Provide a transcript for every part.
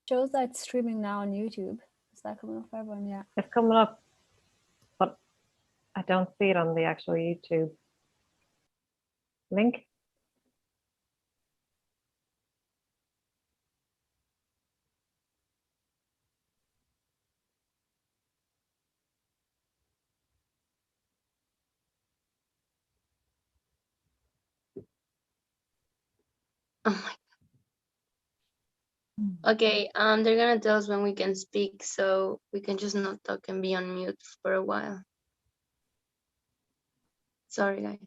Shows that it's streaming now on YouTube. Is that coming up for everyone? Yeah. It's coming up, but I don't see it on the actual YouTube link. Oh my. Okay, they're gonna tell us when we can speak, so we can just not talk and be on mute for a while. Sorry, guys.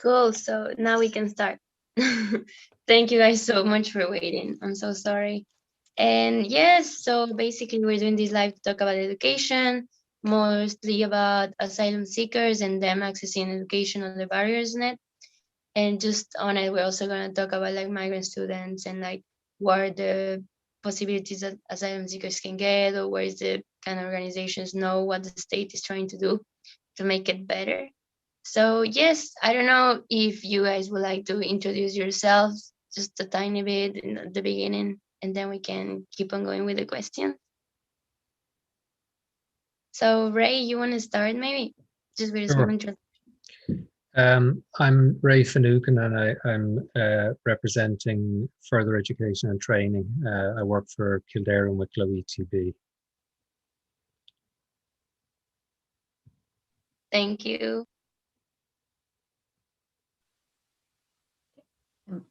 Cool, so now we can start. Thank you guys so much for waiting. I'm so sorry. And yes, so basically we're doing this live to talk about education, mostly about asylum seekers and them accessing education and the barriers in it. And just on it, we're also gonna talk about like migrant students and like what are the possibilities that asylum seekers can get, or where is the kind of organizations know what the state is trying to do to make it better. So yes, I don't know if you guys would like to introduce yourselves just a tiny bit in the beginning, and then we can keep on going with the question. So Ray, you want to start maybe just with a small Sure. introduction? I'm Ray Finucane, and I'm representing further education and training. I work for Kildare and Wicklow ETB. Thank you.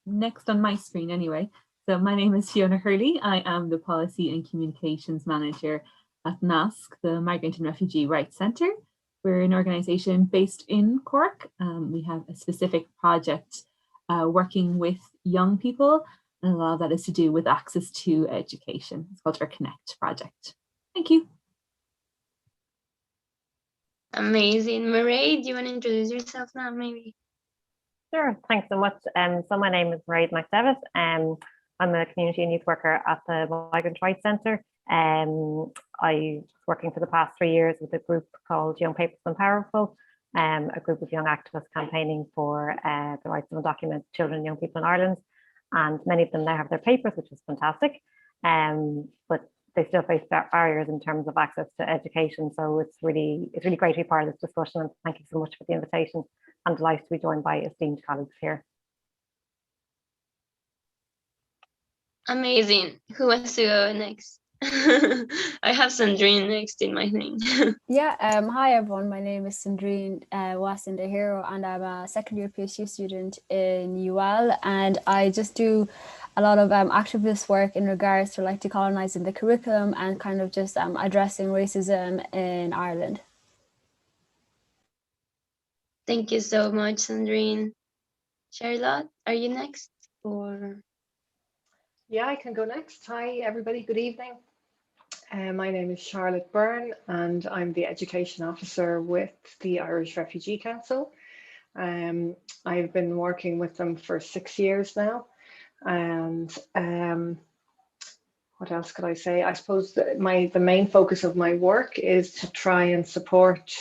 Next on my screen anyway. So my name is Fiona Hurley. I am the Policy and Communications Manager at NASC, the Migrant and Refugee Rights Centre. We're an organisation based in Cork. We have a specific project working with young people, and a lot of that is to do with access to education. It's called our Connect project. Thank you. Amazing. Mairead, do you want to introduce yourself now maybe? Sure, thanks so much. So my name is Mairead McDevitt. I'm a community and youth worker at the Migrant Rights Centre. I was working for the past 3 years with a group called Young Papers and Powerful, a group of young activists campaigning for the rights of undocumented children and young people in Ireland. And many of them now have their papers, which is fantastic. But they still face barriers in terms of access to education. So it's really great to be part of this discussion. And thank you so much for the invitation. I'm delighted to be joined by esteemed colleagues here. Amazing. Who wants to go next? I have Sandrine next in my thing. Yeah, hi everyone. My name is Sandrine Wasindahiro, and I'm a second year PhD student in UL, and I just do a lot of activist work in regards to like decolonizing the curriculum and kind of just addressing racism in Ireland. Thank you so much, Sandrine. Charlotte, are you next? Or Yeah, I can go next. Hi, everybody. Good evening. My name is Charlotte Byrne, and I'm the Education Officer with the Irish Refugee Council. I've been working with them for 6 years now. And what else could I say? I suppose that the main focus of my work is to try and support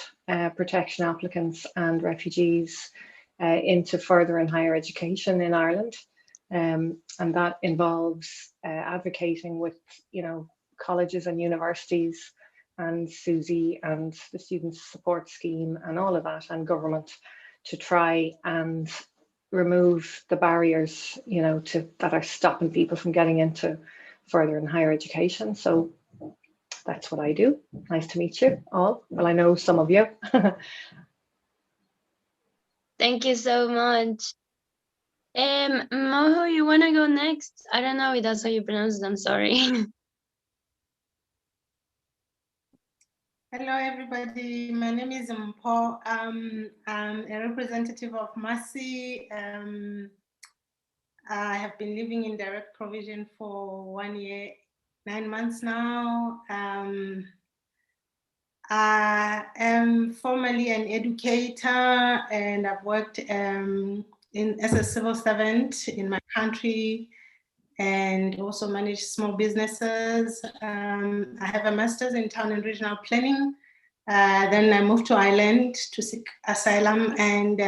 protection applicants and refugees into further and higher education in Ireland. And that involves advocating with, colleges and universities and SUSI and the Students' Support Scheme and all of that, and government, to try and remove the barriers, that are stopping people from getting into further and higher education. So that's what I do. Nice to meet you all. Well, I know some of you. thank you so much. Moho, you wanna go next? I don't know if that's how you pronounce it. I'm sorry. Hello, everybody. My name is Paul. I'm a representative of Mercy. I have been living in direct provision for 1 year, 9 months now. I am formerly an educator, and I've worked as a civil servant in my country, and also manage small businesses. I have a master's in town and regional planning. Then I moved to Ireland to seek asylum, and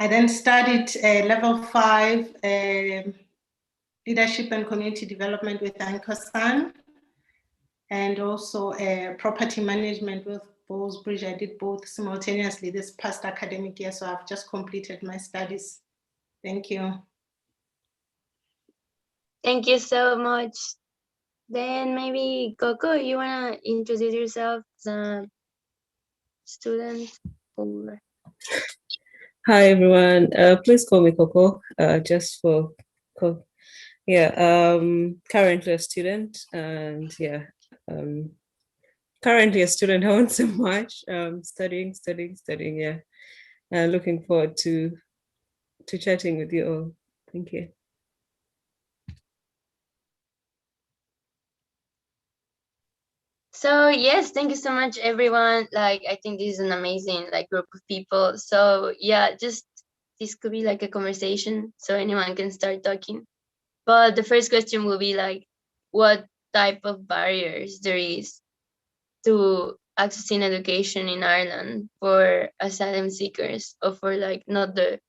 I then studied level 5 leadership and community development with Anchor-San, and also property management with Bowes-Bridge. I did both simultaneously this past academic year, so I've just completed my studies. Thank you. Thank you so much. Then maybe Coco, you wanna introduce yourself as a student? Or Hi everyone. Please call me Coco. Just for currently a student, and currently a student. I won't say much. Studying. Yeah. Looking forward to chatting with you all. Thank you. so yes, thank you so much, everyone. Like, I think this is an amazing group of people. So yeah, just this could be like a conversation, so anyone can start talking. But the first question will be like, what type of barriers there is to accessing education in Ireland for asylum seekers, or for like not the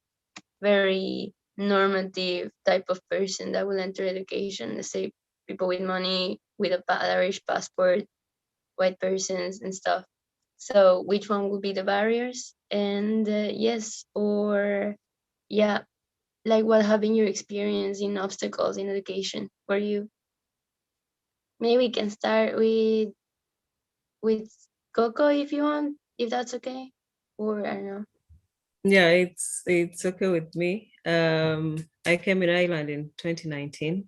very normative type of person that will enter education, let's say people with money, with a Irish passport, white persons and stuff. So which one would be the barriers? And yes, or yeah, like what have been your experience in obstacles in education for you? Maybe we can start with Coco if you want, if that's okay, or I don't know. Yeah, it's okay with me. I came in Ireland in 2019.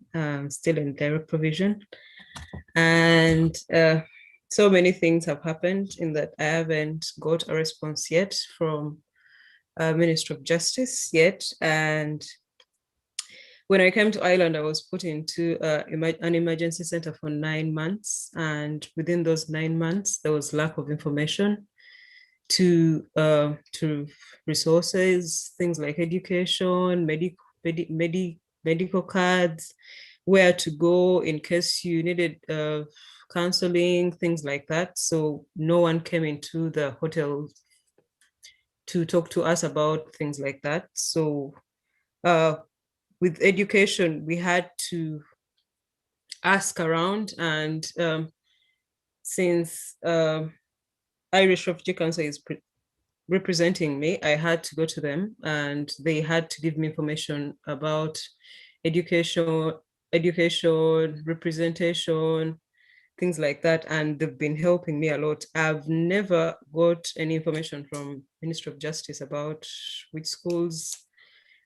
Still in direct provision, and so many things have happened in that I haven't got a response yet from Minister of Justice yet. And when I came to Ireland, I was put into an emergency center for 9 months, and within those 9 months, there was lack of information to resources, things like education, medical cards, where to go in case you needed counseling, things like that. So no one came into the hotel to talk to us about things like that. So with education, we had to ask around, and since Irish Refugee Council is representing me, I had to go to them, and they had to give me information about education education, representation, things like that, and they've been helping me a lot. I've never got any information from Ministry of Justice about which schools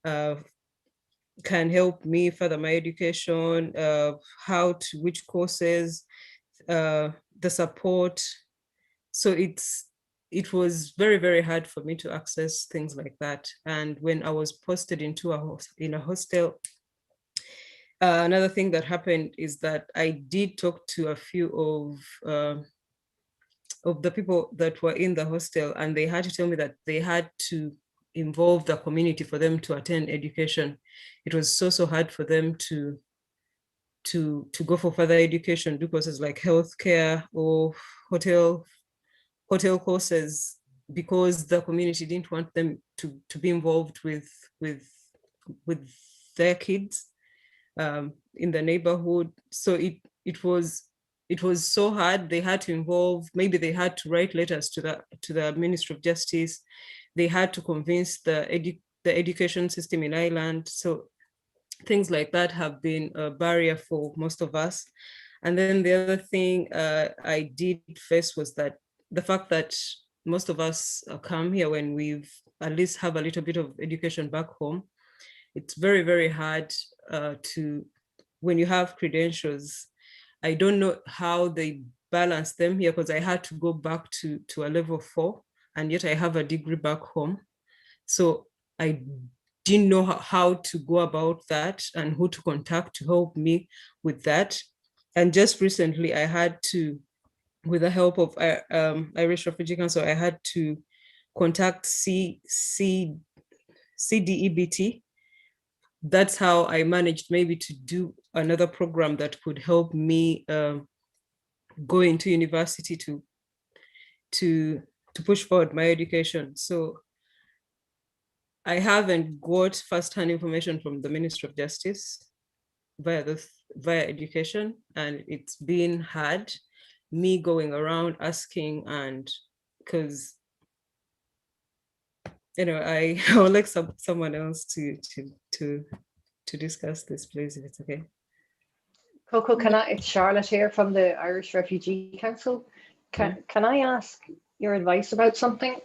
can help me further my education, which courses, the support. So it was very, very hard for me to access things like that. And when I was posted into a hostel, another thing that happened is that I did talk to a few of the people that were in the hostel, and they had to tell me that they had to involve the community for them to attend education. It was so hard for them to go for further education, do courses like healthcare or hotel courses, because the community didn't want them to be involved with their kids in the neighborhood. So it was so hard. They had to involve, maybe they had to write letters to the Ministry of Justice. They had to convince the education system in Ireland. So things like that have been a barrier for most of us. And then the other thing I did face was that the fact that most of us come here when we've at least have a little bit of education back home. It's very, very hard when you have credentials. I don't know how they balance them here, because I had to go back to a level 4, and yet I have a degree back home. So I didn't know how to go about that and who to contact to help me with that. And just recently I had to, with the help of Irish Refugee Council, I had to contact CDEBT. That's how I managed maybe to do another program that could help me go into university to push forward my education. So I haven't got first-hand information from the Ministry of Justice via education, and it's been hard, me going around asking, and because I would like someone else to discuss this, please, if it's okay. Coco, it's Charlotte here from the Irish Refugee Council. Can I ask your advice about something?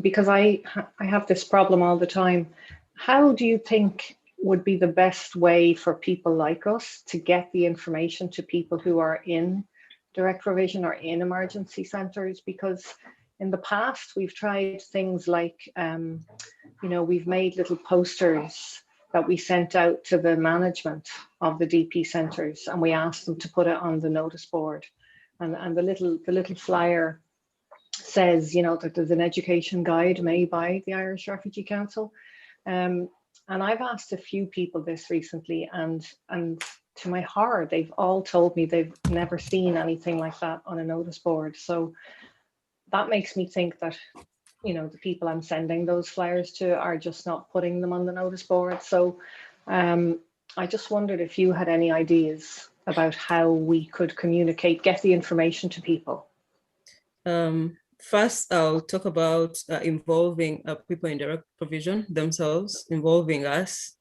Because I have this problem all the time. How do you think would be the best way for people like us to get the information to people who are in direct provision or in emergency centres? Because in the past, we've tried things like, we've made little posters that we sent out to the management of the DP centres, and we asked them to put it on the notice board. And the little flyer says, that there's an education guide made by the Irish Refugee Council. And I've asked a few people this recently, and to my horror, they've all told me they've never seen anything like that on a notice board. So that makes me think that, the people I'm sending those flyers to are just not putting them on the notice board. So I just wondered if you had any ideas about how we could get the information to people. First, I'll talk about involving people in direct provision themselves, involving us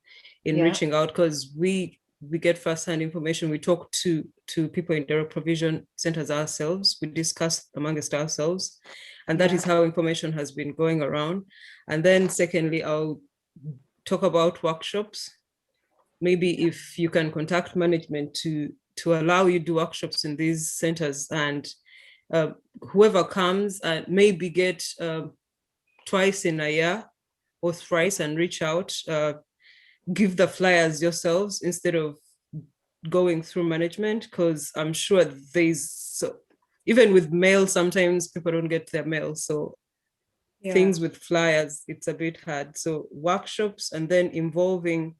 in reaching out, because we get first-hand information. We talk to people in direct provision centers ourselves. We discuss amongst ourselves, and that is how information has been going around. And then secondly, I'll talk about workshops. Maybe if you can contact management to allow you to do workshops in these centers, and whoever comes maybe get twice in a year or thrice and reach out, give the flyers yourselves instead of going through management, because I'm sure even with mail, sometimes people don't get their mail. So things with flyers, it's a bit hard. So workshops, and then involving,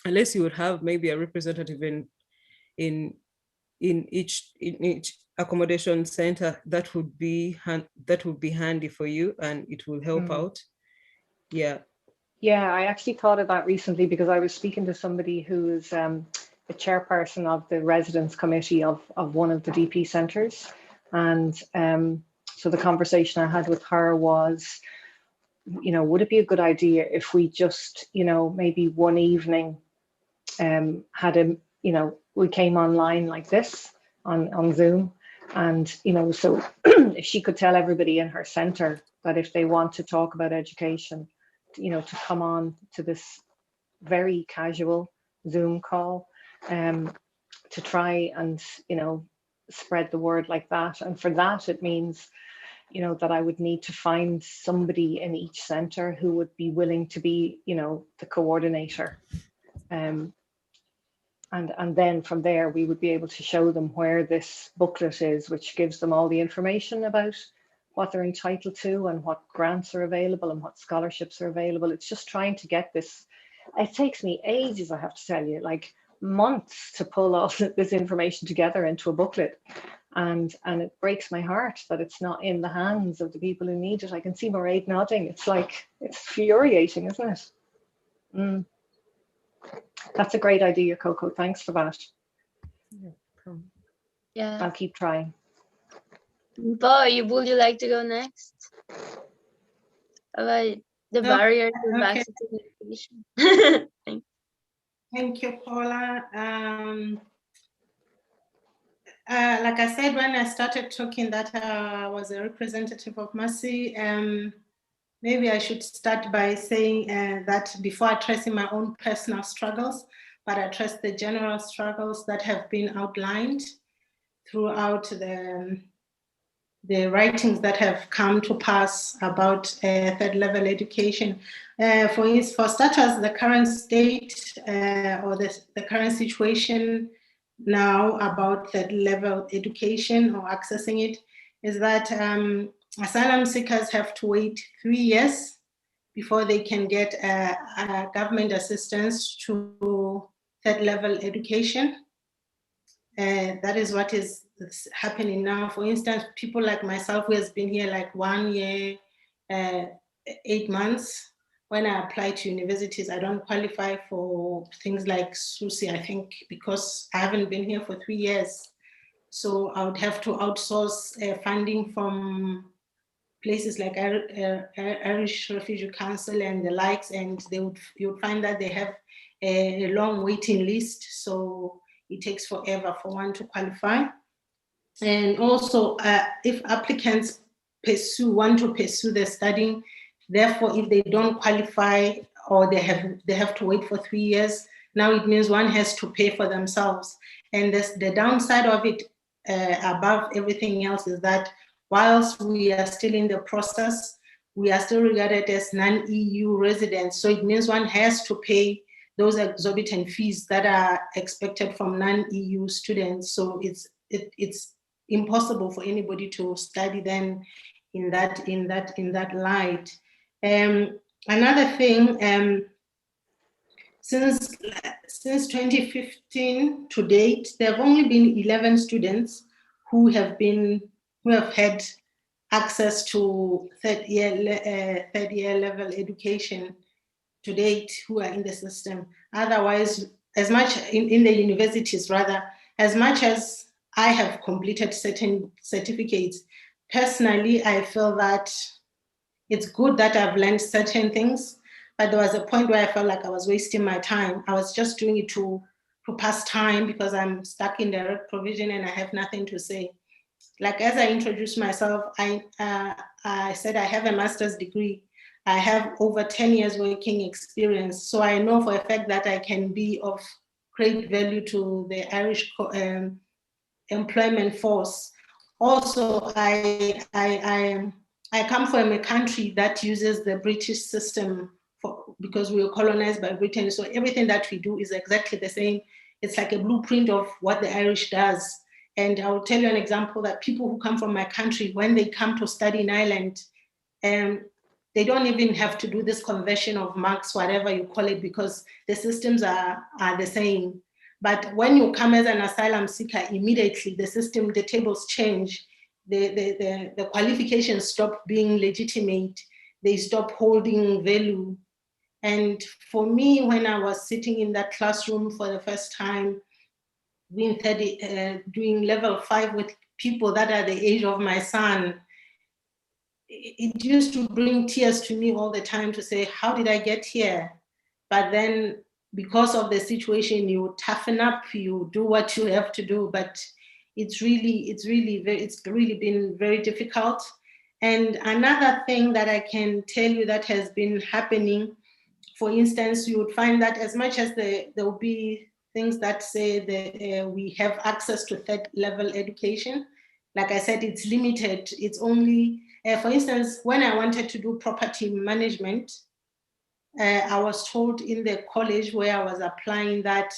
unless you would have maybe a representative in each accommodation center, that would be handy for you, and it will help out. I actually thought of that recently, because I was speaking to somebody who is the chairperson of the residence committee of one of the DP centers, and so the conversation I had with her was, would it be a good idea if we just maybe one evening had a, we came online like this on Zoom, and so if she could tell everybody in her center that if they want to talk about education, to come on to this very casual Zoom call, to try and spread the word like that. And for that, it means that I would need to find somebody in each center who would be willing to be the coordinator. And then from there we would be able to show them where this booklet is, which gives them all the information about what they're entitled to and what grants are available and what scholarships are available. It's just trying to get this. It takes me ages, I have to tell you, like months to pull all this information together into a booklet. And it breaks my heart that it's not in the hands of the people who need it. I can see Mairead nodding. It's like, it's infuriating, isn't it? That's a great idea, Coco. Thanks for that. Yeah. I'll keep trying. Boy, would you like to go next? About the barrier to access to education. Thank you, Paula. Like I said, when I started talking that I was a representative of Mercy, maybe I should start by saying that before addressing my own personal struggles, but address the general struggles that have been outlined throughout the writings that have come to pass about third level education. For starters, the current state or the current situation now about third level education or accessing it is that asylum seekers have to wait 3 years before they can get government assistance to third level education. That is what is happening now. For instance, people like myself who has been here like 1 year, 8 months, when I apply to universities, I don't qualify for things like SUSI, I think, because I haven't been here for 3 years. So I would have to outsource funding from places like Irish Refugee Council and the likes, and you would find that they have a long waiting list. So it takes forever for one to qualify. And also, if applicants want to pursue their studying, therefore, if they don't qualify or they have to wait for 3 years, now it means one has to pay for themselves. And the downside of it, above everything else, is that whilst we are still in the process, we are still regarded as non-EU residents. So it means one has to pay those exorbitant fees that are expected from non-EU students. So it's impossible for anybody to study then in that light. Another thing, since 2015 to date, there have only been 11 students who have had access to third year level education to date, who are in the system. Otherwise, as much in the universities rather, as much as I have completed certain certificates, personally, I feel that it's good that I've learned certain things, but there was a point where I felt like I was wasting my time. I was just doing it to pass time because I'm stuck in direct provision and I have nothing to say. Like as I introduced myself, I said I have a master's degree. I have over 10 years working experience. So I know for a fact that I can be of great value to the Irish employment force. Also, I come from a country that uses the British system because we were colonized by Britain. So everything that we do is exactly the same. It's like a blueprint of what the Irish does. And I'll tell you an example that people who come from my country, when they come to study in Ireland, they don't even have to do this conversion of marks, whatever you call it, because the systems are the same. But when you come as an asylum seeker, immediately the tables change. The qualifications stop being legitimate. They stop holding value. And for me, when I was sitting in that classroom for the first time, doing level 5 with people that are the age of my son, it used to bring tears to me all the time to say, how did I get here? But then because of the situation, you toughen up, you do what you have to do, but it's really been very difficult. And another thing that I can tell you that has been happening, for instance, you would find that as much as there will be things that say that we have access to third level education, like I said, it's limited. It's only, for instance, when I wanted to do property management, I was told in the college where I was applying that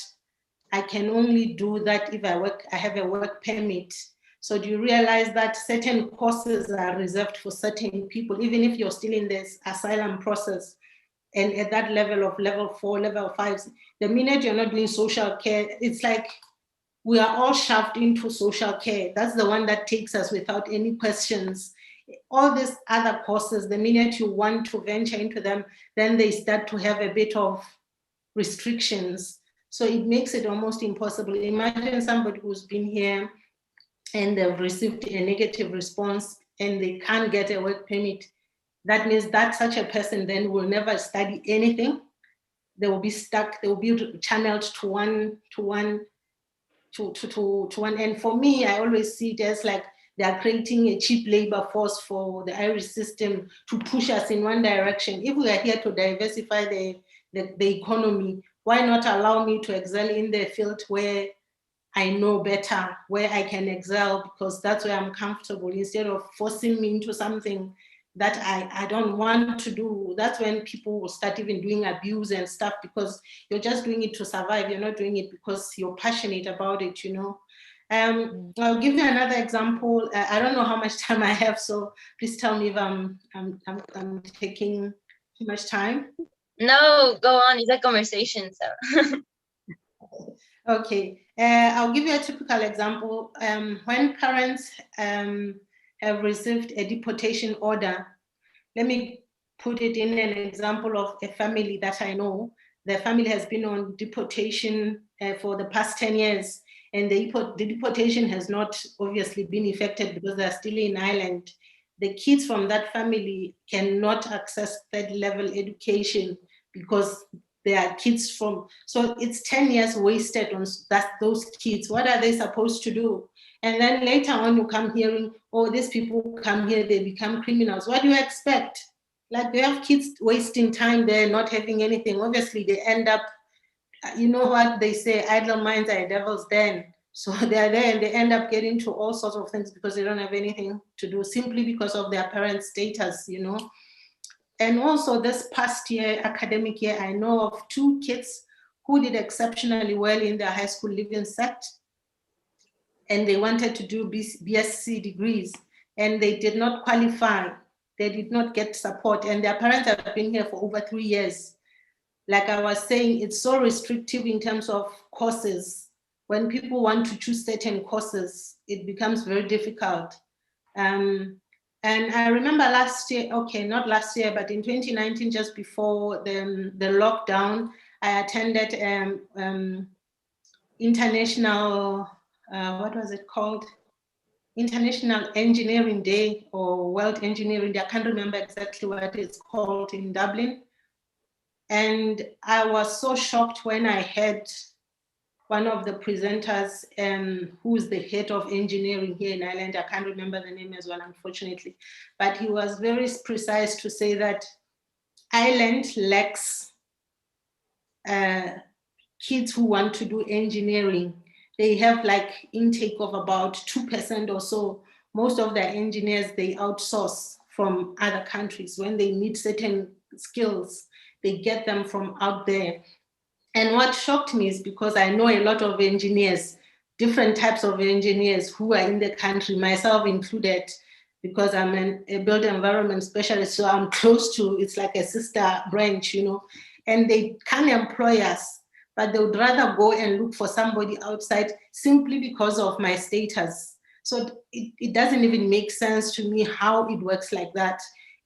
I can only do that if I have a work permit. So do you realize that certain courses are reserved for certain people, even if you're still in this asylum process and at that level of level 4, level 5, the minute you're not doing social care, it's like we are all shoved into social care. That's the one that takes us without any questions. All these other courses, the minute you want to venture into them, then they start to have a bit of restrictions. So it makes it almost impossible. Imagine somebody who's been here and they've received a negative response and they can't get a work permit. That means that such a person then will never study anything. They will be stuck, they will be channeled to one. And for me, I always see it as like they are creating a cheap labor force for the Irish system to push us in one direction. If we are here to diversify the economy, why not allow me to excel in the field where I know better, where I can excel, because that's where I'm comfortable, instead of forcing me into something that I don't want to do. That's when people will start even doing abuse and stuff, because you're just doing it to survive. You're not doing it because you're passionate about it, you know. I'll give you another example. I don't know how much time I have, so please tell me if I'm taking too much time. No, go on. It's a conversation, so. Okay, I'll give you a typical example. When parents have received a deportation order, let me put it in an example of a family that I know. The family has been on deportation for the past 10 years, and the deportation has not obviously been effected because they're still in Ireland. The kids from that family cannot access third level education because they are kids from, so it's 10 years wasted on those kids. What are they supposed to do? And then later on you come hearing, oh, these people come here, they become criminals. What do you expect? Like, they have kids wasting time there, not having anything. Obviously they end up, you know what they say, idle minds are a devil's den. So they're there and they end up getting to all sorts of things because they don't have anything to do, simply because of their parents' status, you know. And also this past year, academic year, I know of 2 kids who did exceptionally well in their high school living set, and they wanted to do BSc degrees, and they did not qualify. They did not get support, and their parents have been here for over 3 years. Like I was saying, it's so restrictive in terms of courses. When people want to choose certain courses, it becomes very difficult. And I remember last year, okay, not last year, but in 2019, just before the lockdown, I attended international, what was it called? International Engineering Day or World Engineering Day. I can't remember exactly what it's called, in Dublin. And I was so shocked when I heard one of the presenters, who's the head of engineering here in Ireland, I can't remember the name as well, unfortunately, but he was very precise to say that Ireland lacks kids who want to do engineering. They have like intake of about 2% or so. Most of their engineers, they outsource from other countries. When they need certain skills, they get them from out there. And what shocked me is, because I know a lot of engineers, different types of engineers who are in the country, myself included, because I'm a built environment specialist, so I'm close to, it's like a sister branch, you know, and they can't employ us, but they would rather go and look for somebody outside simply because of my status. So it doesn't even make sense to me how it works like that.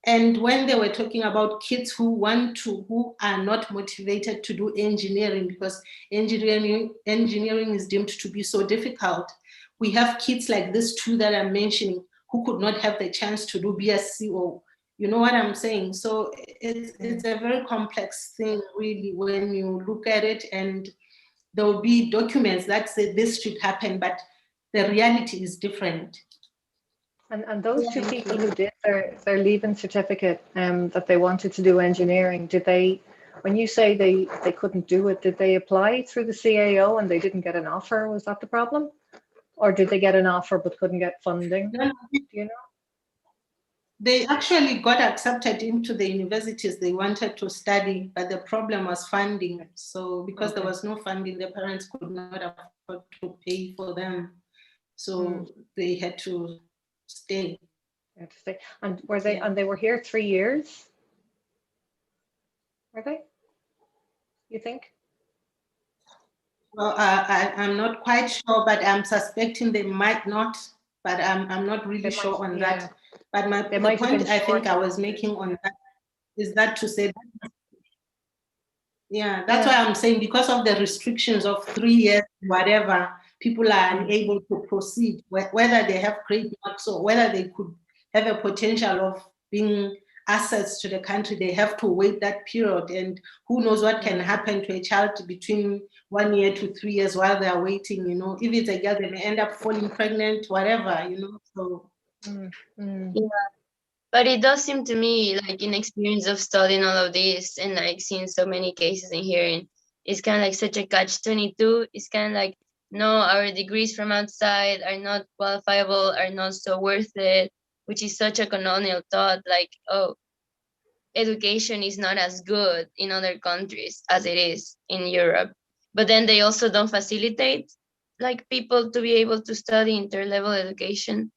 And when they were talking about kids who are not motivated to do engineering because engineering is deemed to be so difficult, we have kids like this too that I'm mentioning who could not have the chance to do BSc or You know what I'm saying? So it's a very complex thing, really, when you look at it, and there will be documents that say this should happen, but the reality is different. And those two people who did their leaving certificate that they wanted to do engineering, did they, when you say they couldn't do it, did they apply through the CAO and they didn't get an offer? Was that the problem? Or did they get an offer but couldn't get funding? No, Do you know? they actually got accepted into the universities they wanted to study, but the problem was funding. So because there was no funding, the parents could not afford to pay for them. So they had to stay. And were they, and they were here 3 years? Were they? You think? Well, I'm not quite sure, but I'm suspecting they might not, but I'm not really sure on that. But the point I think I was making on that is that to say, that's why I'm saying, because of the restrictions of 3 years, whatever, people are unable to proceed, whether they have great marks or whether they could have a potential of being assets to the country. They have to wait that period, and who knows what can happen to a child between 1 year to 3 years while they are waiting. You know, if it's a girl, they may end up falling pregnant, whatever, you know. So yeah, but it does seem to me, like, in experience of studying all of this and like seeing so many cases and hearing, it's kind of like such a catch-22. It's kind of like, no, our degrees from outside are not qualifiable, are not so worth it, which is such a colonial thought, like, oh, education is not as good in other countries as it is in Europe. But then they also don't facilitate like people to be able to study inter-level education.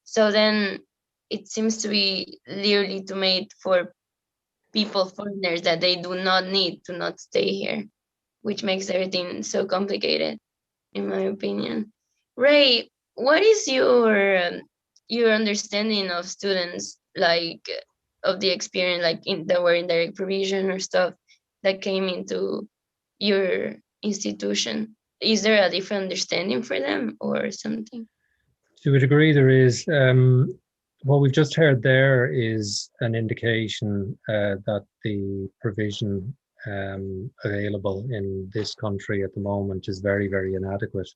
So then it seems to be literally to made for people, foreigners, that they do not need to not stay here, which makes everything so complicated, in my opinion. Ray, what is your understanding of students, like of the experience, like that were in direct provision or stuff that came into your institution? Is there a different understanding for them or something? To a degree, there is. What we've just heard there is an indication that the provision available in this country at the moment is very, very inadequate.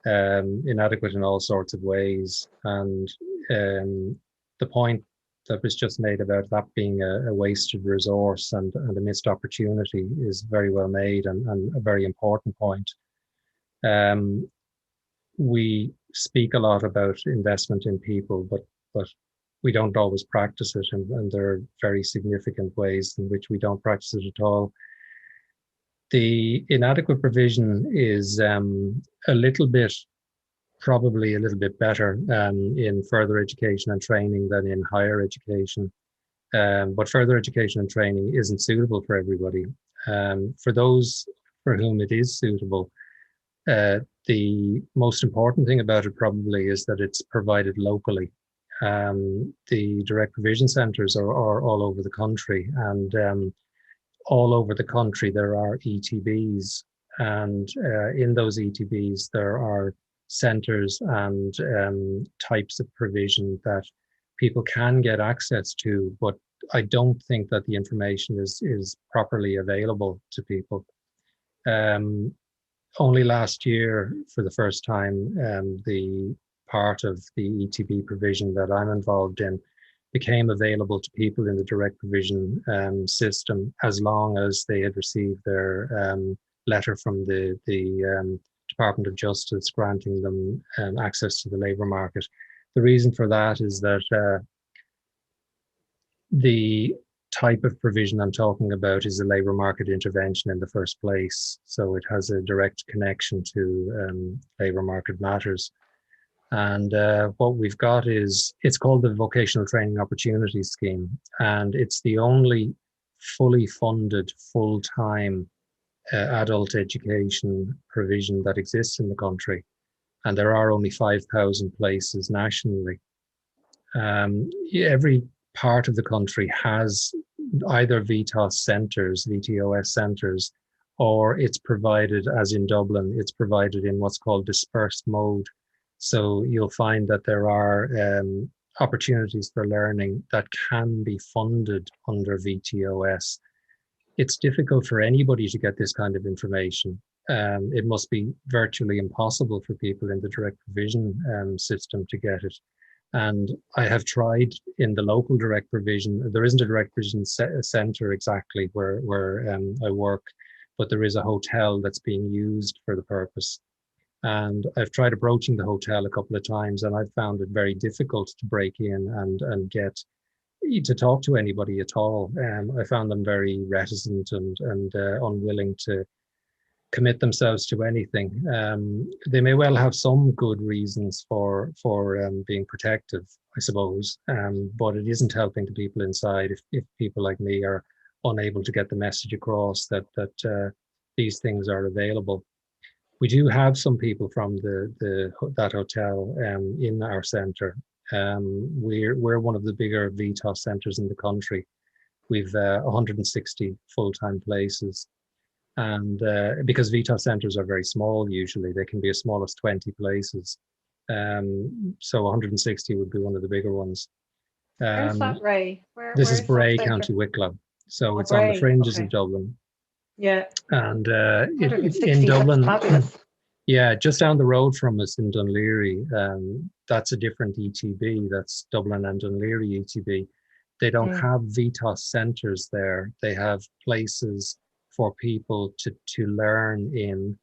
Inadequate in all sorts of ways. And the point that was just made about that being a wasted resource and a missed opportunity is very well made and a very important point. We speak a lot about investment in people, but we don't always practice it, and there are very significant ways in which we don't practice it at all. The inadequate provision is probably a little bit better in further education and training than in higher education. But further education and training isn't suitable for everybody. For those for whom it is suitable, the most important thing about it probably is that it's provided locally. The direct provision centres are all over the country, and all over the country there are ETBs, and in those ETBs there are centres and types of provision that people can get access to, but I don't think that the information is properly available to people. Only last year, for the first time, the part of the ETB provision that I'm involved in became available to people in the direct provision system, as long as they had received their letter from the Department of Justice granting them access to the labour market. The reason for that is that the type of provision I'm talking about is a labour market intervention in the first place. So it has a direct connection to labour market matters. And what we've got is, it's called the Vocational Training Opportunities Scheme. And it's the only fully funded, full-time adult education provision that exists in the country. And there are only 5,000 places nationally. Every part of the country has either VTOS centres, or it's provided, as in Dublin, it's provided in what's called dispersed mode. So you'll find that there are opportunities for learning that can be funded under VTOS. It's difficult for anybody to get this kind of information. It must be virtually impossible for people in the direct provision system to get it. And I have tried in the local direct provision. There isn't a direct provision centre exactly where I work, but there is a hotel that's being used for the purpose. And I've tried approaching the hotel a couple of times, and I've found it very difficult to break in and get to talk to anybody at all. I found them very reticent and unwilling to commit themselves to anything. They may well have some good reasons for being protective, I suppose, but it isn't helping the people inside if people like me are unable to get the message across that these things are available. We do have some people from that hotel in our centre. We're one of the bigger VTOS centres in the country. We've 160 full-time places. And because VTOS centres are very small, usually they can be as small as 20 places. So 160 would be one of the bigger ones. Where's that, Ray? This is Bray, that County Wicklow. So it's Bray, on the fringes okay. of Dublin. Yeah. And 160, in Dublin, fabulous. yeah, just down the road from us in Dunleary, that's a different ETB. That's Dublin and Dunleary ETB. They don't have VTOS centres there. They have places for people to learn in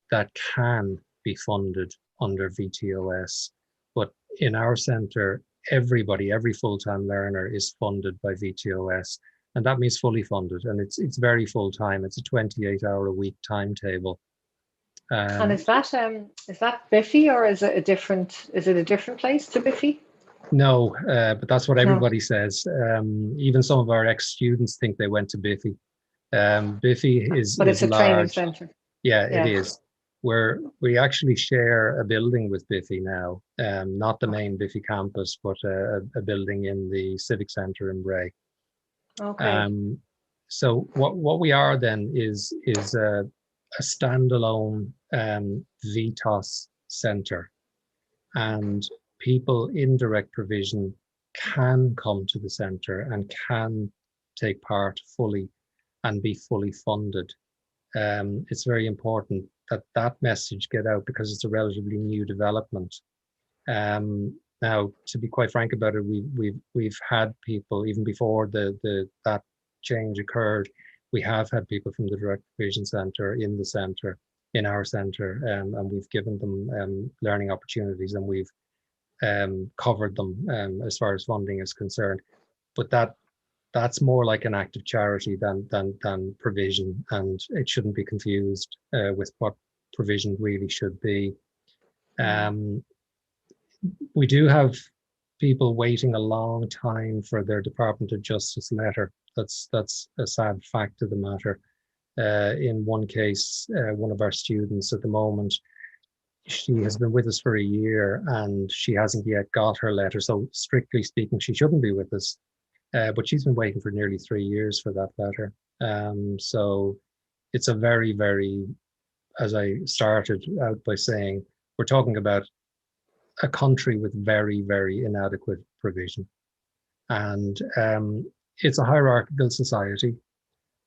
that can be funded under VTOS. But in our centre, everybody, every full-time learner is funded by VTOS. And that means fully funded. And it's very full-time. It's a 28-hour-a-week timetable. And is that Biffy, or is it a different place to Biffy? No, but that's what everybody says. Even some of our ex-students think they went to Biffy. Biffy is but it's a large. training centre. Yeah, it is. We actually share a building with Biffy now, not the main Biffy campus, but a building in the Civic Centre in Bray. Okay. So what we are then is a standalone VTOS centre, and people in direct provision can come to the centre and can take part fully and be fully funded. It's very important that message get out because it's a relatively new development. Now, to be quite frank about it, we've had people even before that change occurred. We have had people from the direct provision centre in our centre, and we've given them learning opportunities, and we've covered them as far as funding is concerned. But that's more like an act of charity than provision, and it shouldn't be confused with what provision really should be. We do have people waiting a long time for their Department of Justice letter. That's a sad fact of the matter. In one case, one of our students at the moment, she has been with us for a year and she hasn't yet got her letter. So strictly speaking, she shouldn't be with us. But she's been waiting for nearly 3 years for that letter. So it's a very, very, as I started out by saying, we're talking about a country with very, very inadequate provision. And it's a hierarchical society,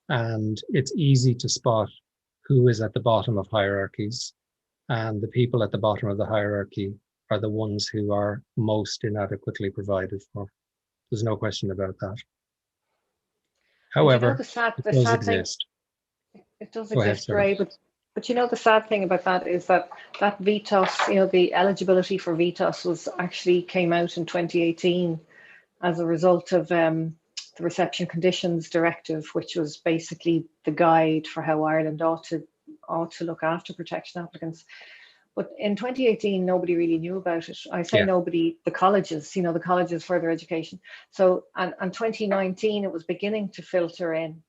and it's easy to spot who is at the bottom of hierarchies. And the people at the bottom of the hierarchy are the ones who are most inadequately provided for. There's no question about that. However, it does exist. It does exist, Ray, but you know, the sad thing about that is that VTOS, you know, the eligibility for VTOS came out in 2018 as a result of the Reception Conditions Directive, which was basically the guide for how Ireland ought to look after protection applicants. But in 2018, nobody really knew about it. I say nobody, the colleges, you know, the colleges further education. So, and 2019, it was beginning to filter in,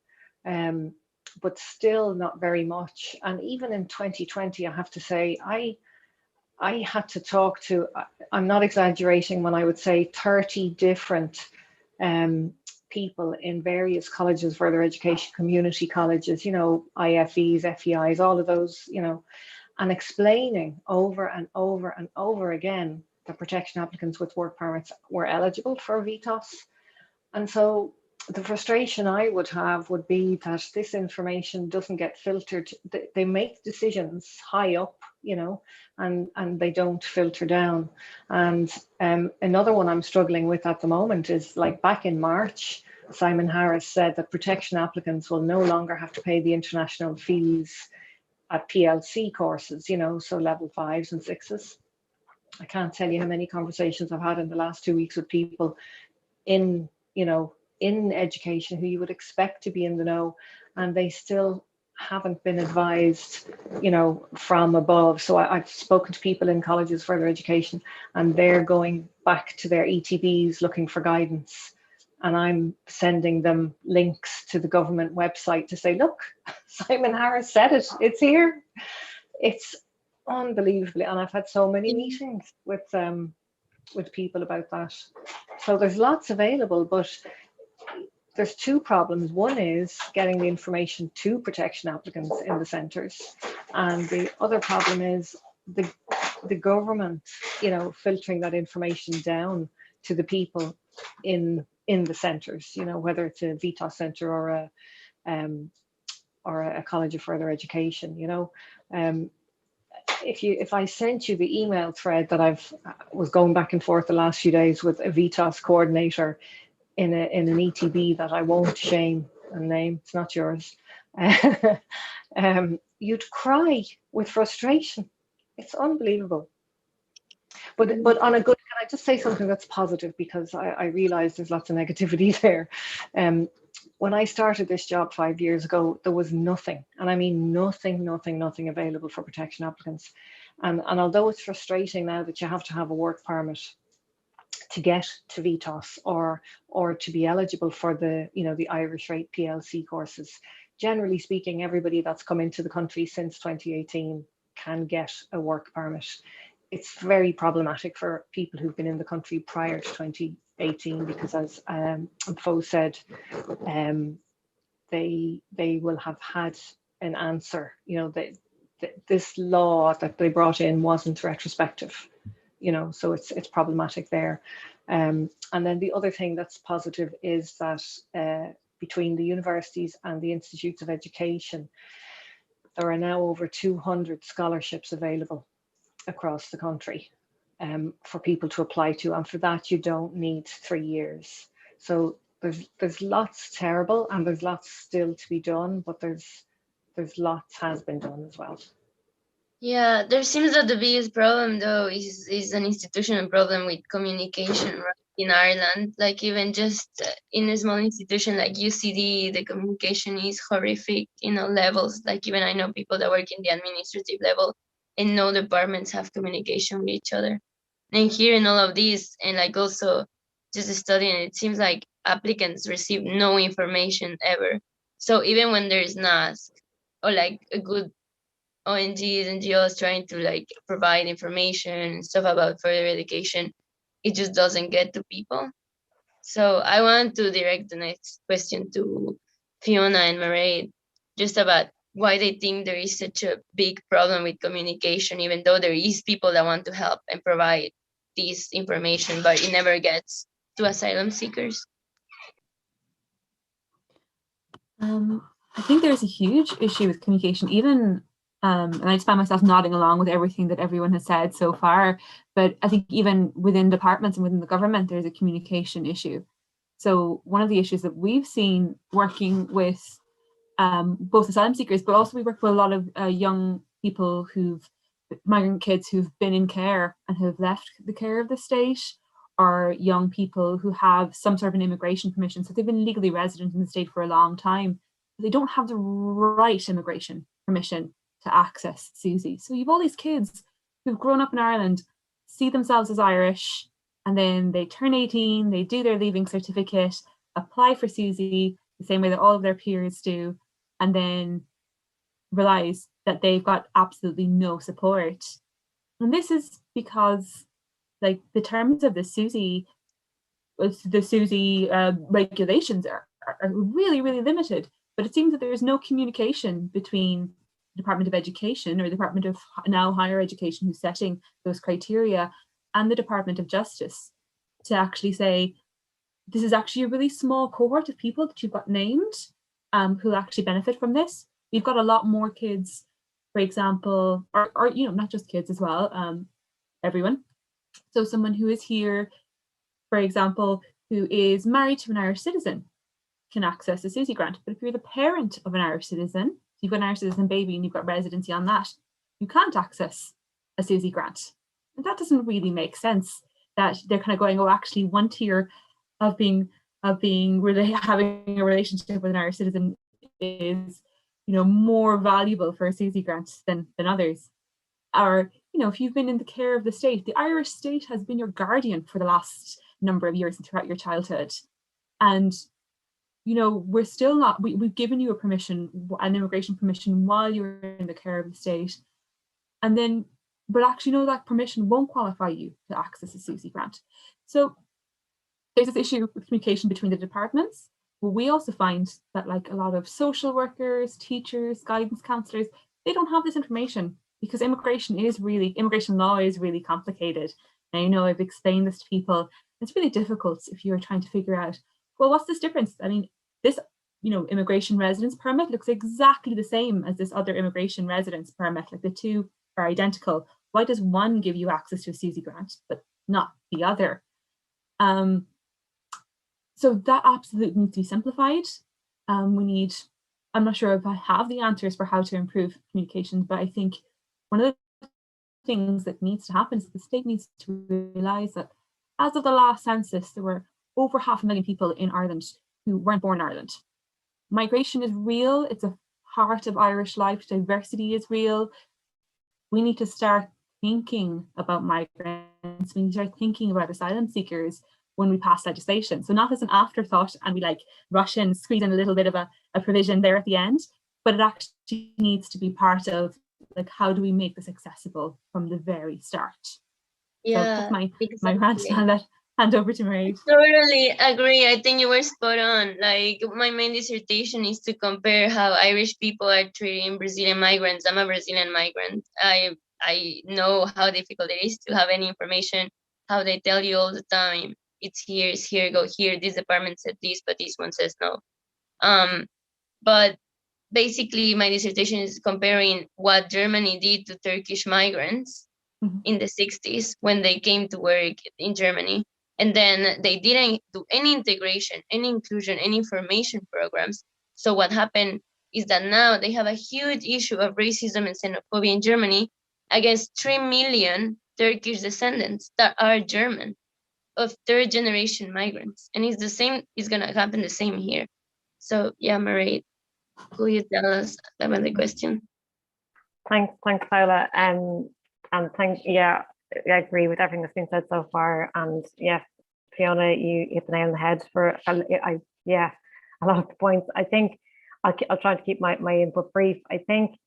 but still not very much. And even in 2020, I have to say, I had to talk to, I'm not exaggerating when I would say 30 different people in various colleges, further education, community colleges, you know, IFEs, FEIs, all of those, you know, and explaining over and over and over again the protection applicants with work permits were eligible for VTOS. And so the frustration I would have would be that this information doesn't get filtered. They make decisions high up, you know, and they don't filter down. And another one I'm struggling with at the moment is, like, back in March, Simon Harris said that protection applicants will no longer have to pay the international fees at PLC courses, you know, so level 5s and 6s. I can't tell you how many conversations I've had in the last 2 weeks with people in, you know, in education who you would expect to be in the know, and they still haven't been advised, you know, from above. So I've spoken to people in colleges, further education, and they're going back to their ETBs looking for guidance. And I'm sending them links to the government website to say, look, Simon Harris said it, it's here. It's unbelievable. And I've had so many meetings with people about that. So there's lots available, but there's two problems. One is getting the information to protection applicants in the centres, and the other problem is the government, you know, filtering that information down to the people in the centres, you know, whether it's a VTOS centre or a college of further education, you know. If I sent you the email thread that I was going back and forth the last few days with a VTOS coordinator in an ETB that I won't shame and name, it's not yours, you'd cry with frustration. It's unbelievable. But on a good, can I just say something that's positive, because I realize there's lots of negativity there. When I started this job 5 years ago, there was nothing, and I mean nothing available for protection applicants. And although it's frustrating now that you have to have a work permit to get to VTOS or to be eligible for the, you know, the Irish rate PLC courses, generally speaking, everybody that's come into the country since 2018 can get a work permit. It's very problematic for people who've been in the country prior to 2018, because as Fo said, they will have had an answer. You know, this law that they brought in wasn't retrospective, you know, so it's problematic there. And then the other thing that's positive is that between the universities and the institutes of education, there are now over 200 scholarships available across the country for people to apply to, and for that you don't need 3 years. So there's lots terrible, and there's lots still to be done, but there's lots has been done as well. Yeah, there seems that the biggest problem though is an institutional problem with communication, right, in Ireland. Like even just in a small institution like UCD, the communication is horrific in all levels. Like even I know people that work in the administrative level, and no departments have communication with each other. And hearing all of this, and like also just studying, it seems like applicants receive no information ever. So even when there is NASC or like a good ONGs, NGOs trying to like provide information and stuff about further education, it just doesn't get to people. So I want to direct the next question to Fiona and Mairead, just about why they think there is such a big problem with communication, even though there is people that want to help and provide this information, but it never gets to asylum seekers. I think there's a huge issue with communication, even, and I just find myself nodding along with everything that everyone has said so far, but I think even within departments and within the government, there's a communication issue. So one of the issues that we've seen working with both asylum seekers, but also we work with a lot of young people migrant kids who've been in care and have left the care of the state, or young people who have some sort of an immigration permission. So they've been legally resident in the state for a long time, but they don't have the right immigration permission to access SUSI. So you've all these kids who've grown up in Ireland, see themselves as Irish, and then they turn 18, they do their leaving certificate, apply for SUSI the same way that all of their peers do, and then realize that they've got absolutely no support. And this is because like the terms of the SUSI regulations are really, really limited. But it seems that there is no communication between the Department of Education or the Department of now Higher Education, who's setting those criteria, and the Department of Justice to actually say, this is actually a really small cohort of people that you've got named who actually benefit from this. We've got a lot more kids, for example, or you know, not just kids as well, everyone. So someone who is here, for example, who is married to an Irish citizen can access a SUSI grant. But if you're the parent of an Irish citizen, you've got an Irish citizen baby and you've got residency on that, you can't access a SUSI grant. And that doesn't really make sense, that they're kind of going, oh, actually one tier of having a relationship with an Irish citizen is, you know, more valuable for a SUSI grant than others. Or, you know, if you've been in the care of the state, the Irish state has been your guardian for the last number of years and throughout your childhood. And, you know, we're still not, we've given you a permission, an immigration permission while you're in the care of the state. And then, but actually, no, that permission won't qualify you to access a SUSI grant. So there's this issue with communication between the departments. But we also find that like a lot of social workers, teachers, guidance counselors, they don't have this information because immigration law is really complicated. And I know I've explained this to people. It's really difficult if you're trying to figure out, well, what's this difference? I mean, this, you know, immigration residence permit looks exactly the same as this other immigration residence permit. Like the two are identical. Why does one give you access to a SUSI grant, but not the other? So that absolutely needs to be simplified. I'm not sure if I have the answers for how to improve communication, but I think one of the things that needs to happen is the state needs to realise that as of the last census, there were over 500,000 people in Ireland who weren't born in Ireland. Migration is real. It's a part of Irish life. Diversity is real. We need to start thinking about migrants. We need to start thinking about asylum seekers when we pass legislation. So not as an afterthought and we like rush in, squeeze in a little bit of a provision there at the end, but it actually needs to be part of like, how do we make this accessible from the very start? Yeah, so that's my exactly. rant. I'll hand over to Marie. Totally agree. I think you were spot on. Like my main dissertation is to compare how Irish people are treating Brazilian migrants. I'm a Brazilian migrant. I know how difficult it is to have any information, how they tell you all the time, it's here, go here, this department said this, but this one says no. But basically my dissertation is comparing what Germany did to Turkish migrants in the 60s when they came to work in Germany. And then they didn't do any integration, any inclusion, any information programs. So what happened is that now they have a huge issue of racism and xenophobia in Germany against 3 million Turkish descendants that are German, of third generation migrants. And it's the same, it's gonna happen the same here. So yeah, Marie, could you tell us about the question? Thanks, Paula. And thanks, yeah, I agree with everything that's been said so far. And yeah, Fiona, you hit the nail on the head for a lot of the points. I think I'll try to keep my input brief. I think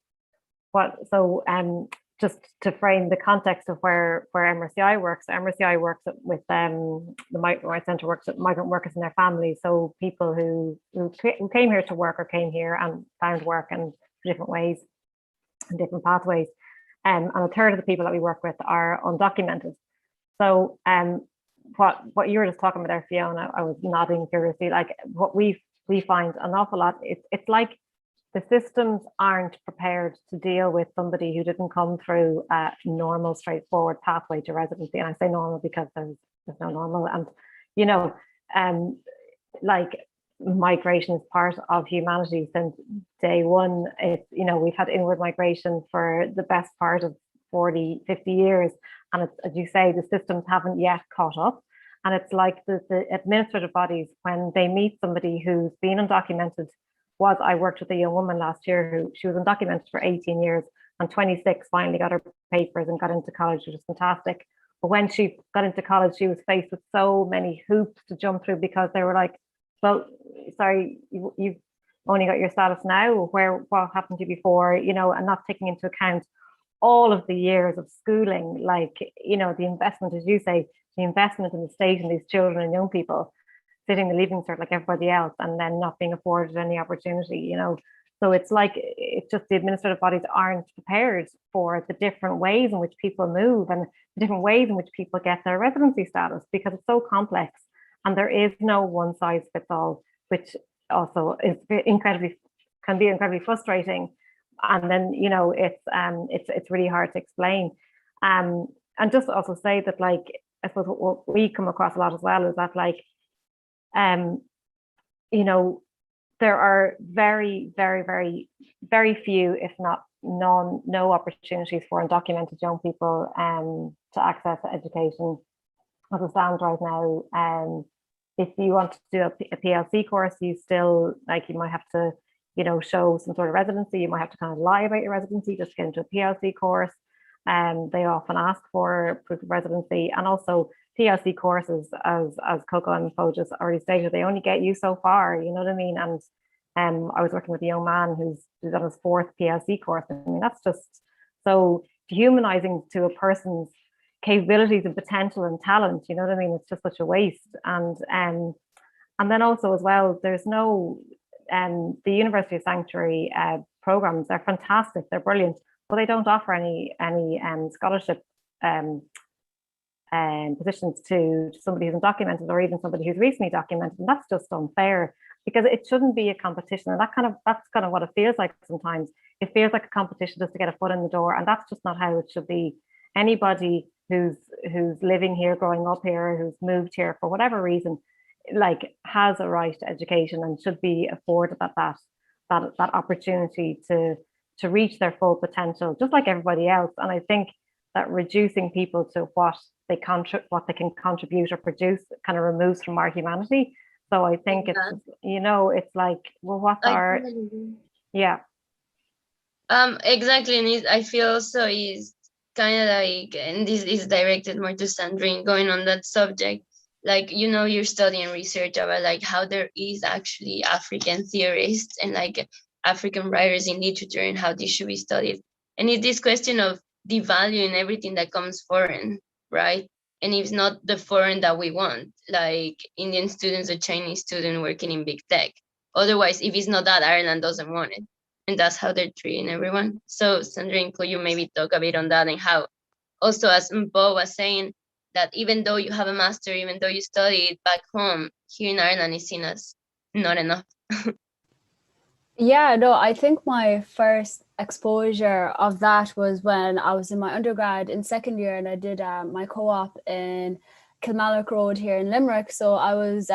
just to frame the context of where MRCI works with the Migrant Rights Centre works with migrant workers and their families. So people who came here to work or came here and found work in different ways and different pathways. And a third of the people that we work with are undocumented. So what you were just talking about there, Fiona, I was nodding curiously, like what we find an awful lot, it's like the systems aren't prepared to deal with somebody who didn't come through a normal, straightforward pathway to residency. And I say normal because there's no normal. And, you know, like migration is part of humanity since day one. It's, you know, we've had inward migration for the best part of 40, 50 years. And it's, as you say, the systems haven't yet caught up. And it's like the administrative bodies, when they meet somebody who's been undocumented, I worked with a young woman last year who she was undocumented for 18 years and 26 finally got her papers and got into college, which was fantastic. But when she got into college, she was faced with so many hoops to jump through because they were like, well, sorry, you've only got your status now, what happened to you before, you know, and not taking into account all of the years of schooling, like, you know, the investment, as you say, the investment in the state and these children and young people sitting the leaving cert like everybody else and then not being afforded any opportunity, you know. So it's like, it's just the administrative bodies aren't prepared for the different ways in which people move and the different ways in which people get their residency status, because it's so complex and there is no one size fits all, which also is can be incredibly frustrating. And then, you know, it's really hard to explain. And just also say that, like, I suppose what we come across a lot as well is that, like, you know, there are very, very, very, very few, if not no opportunities for undocumented young people to access education as it stands right now. If you want to do a PLC course, you still, like, you might have to, you know, show some sort of residency. You might have to kind of lie about your residency just to get into a PLC course. They often ask for proof of residency, and also PLC courses, as Coco and Fo just already stated, they only get you so far, you know what I mean? And I was working with a young man who's on his 4th PLC course. I mean, that's just so dehumanizing to a person's capabilities and potential and talent, you know what I mean? It's just such a waste. And then also as well, there's no the University of Sanctuary programs. They're fantastic, they're brilliant, but they don't offer any scholarship positions to somebody who's undocumented, or even somebody who's recently documented. And that's just unfair, because it shouldn't be a competition. And that's kind of what it feels like sometimes. It feels like a competition just to get a foot in the door, and that's just not how it should be. Anybody who's living here, growing up here, who's moved here for whatever reason, like, has a right to education and should be afforded that opportunity to reach their full potential, just like everybody else. And I think that reducing people to what they can contribute or produce kind of removes from our humanity. So I think it's, you know, it's like, well, what's our, yeah. Exactly, and I feel also is kind of like, and this is directed more to Sandrine, going on that subject. Like, you know, you're studying research about like how there is actually African theorists and like African writers in literature and how this should be studied. And it's this question of devaluing everything that comes foreign, right? And it's not the foreign that we want, like Indian students or Chinese students working in big tech. Otherwise, if it's not that, Ireland doesn't want it. And that's how they're treating everyone. So Sandrine, could you maybe talk a bit on that, and how also, as Bo was saying, that even though you have a master, even though you studied back home, here in Ireland is seen as not enough. Yeah, no, I think my first exposure of that was when I was in my undergrad in second year, and I did my co-op in Kilmallock Road here in Limerick. So I was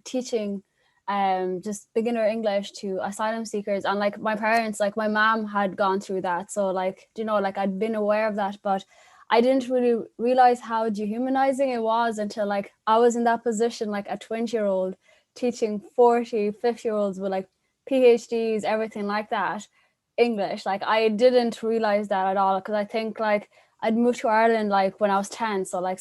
teaching just beginner English to asylum seekers, and like my parents, like my mom had gone through that. So like, you know, like I'd been aware of that, but I didn't really realize how dehumanizing it was until like I was in that position, like a 20-year-old teaching 40, 50-year-olds with like PhDs, everything like that, English. Like I didn't realize that at all, because I think like I'd moved to Ireland like when I was 10. So like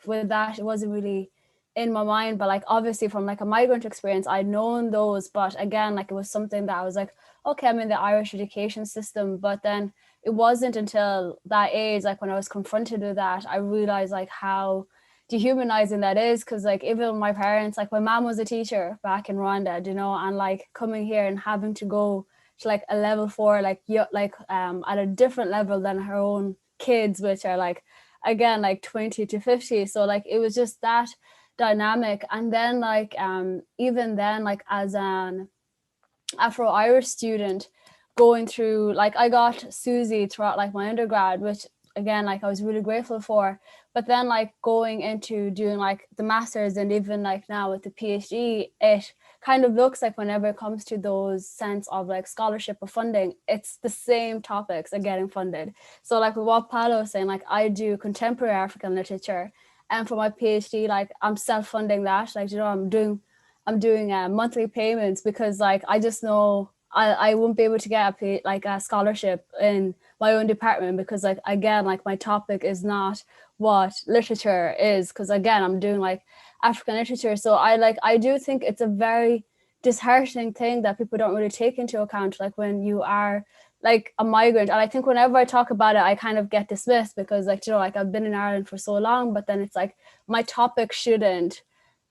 with that, it wasn't really in my mind, but like obviously from like a migrant experience, I'd known those, but again, like it was something that I was like, okay, I'm in the Irish education system. But then it wasn't until that age, like when I was confronted with that, I realized like how dehumanizing that is. Because like even my parents, like my mom was a teacher back in Rwanda, you know, and like coming here and having to go to like a level 4, like at a different level than her own kids, which are like, again, like 20 to 50. So like it was just that dynamic. And then like even then, like as an Afro-Irish student going through, like I got Susie throughout like my undergrad, which again, like I was really grateful for. But then like going into doing like the masters, and even like now with the PhD, it kind of looks like whenever it comes to those sense of like scholarship or funding, it's the same topics are getting funded. So like with what Paolo was saying, like I do contemporary African literature, and for my PhD, like I'm self-funding that, like, you know, I'm doing monthly payments, because like I just know I won't be able to get a scholarship in my own department, because like again, like my topic is not what literature is, because again, I'm doing like African literature. So I do think it's a very disheartening thing that people don't really take into account, like when you are like a migrant. And I think whenever I talk about it, I kind of get dismissed, because like, you know, like I've been in Ireland for so long, but then it's like my topic shouldn't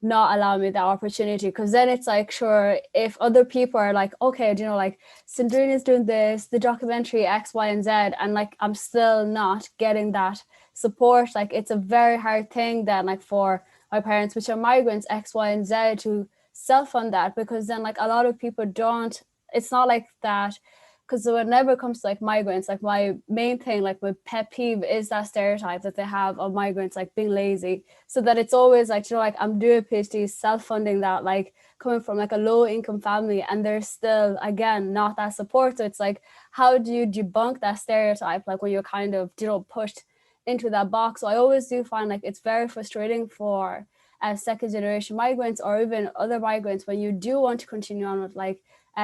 not allow me that opportunity, because then it's like, sure, if other people are like, okay, you know, like Sandrine is doing this, the documentary X, Y, and Z, and like I'm still not getting that support, like it's a very hard thing then, like for my parents, which are migrants, X, Y, and Z, to self-fund that, because then like a lot of people don't, it's not like that, because whenever it comes to like migrants, like my main thing, like my pet peeve is that stereotype that they have of migrants like being lazy, so that it's always like, you know, like I'm doing a PhD, self-funding that, like coming from like a low income family, and there's still, again, not that support. So it's like, how do you debunk that stereotype, like when you're kind of, you know, pushed into that box? So I always do find like it's very frustrating for second generation migrants, or even other migrants, when you do want to continue on with like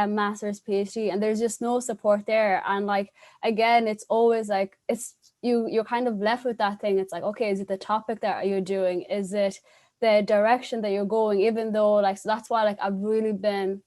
master's, PhD, and there's just no support there. And like, again, it's always like, it's you're kind of left with that thing. It's like, okay, is it the topic that you're doing, is it the direction that you're going? Even though like, so that's why like I've really been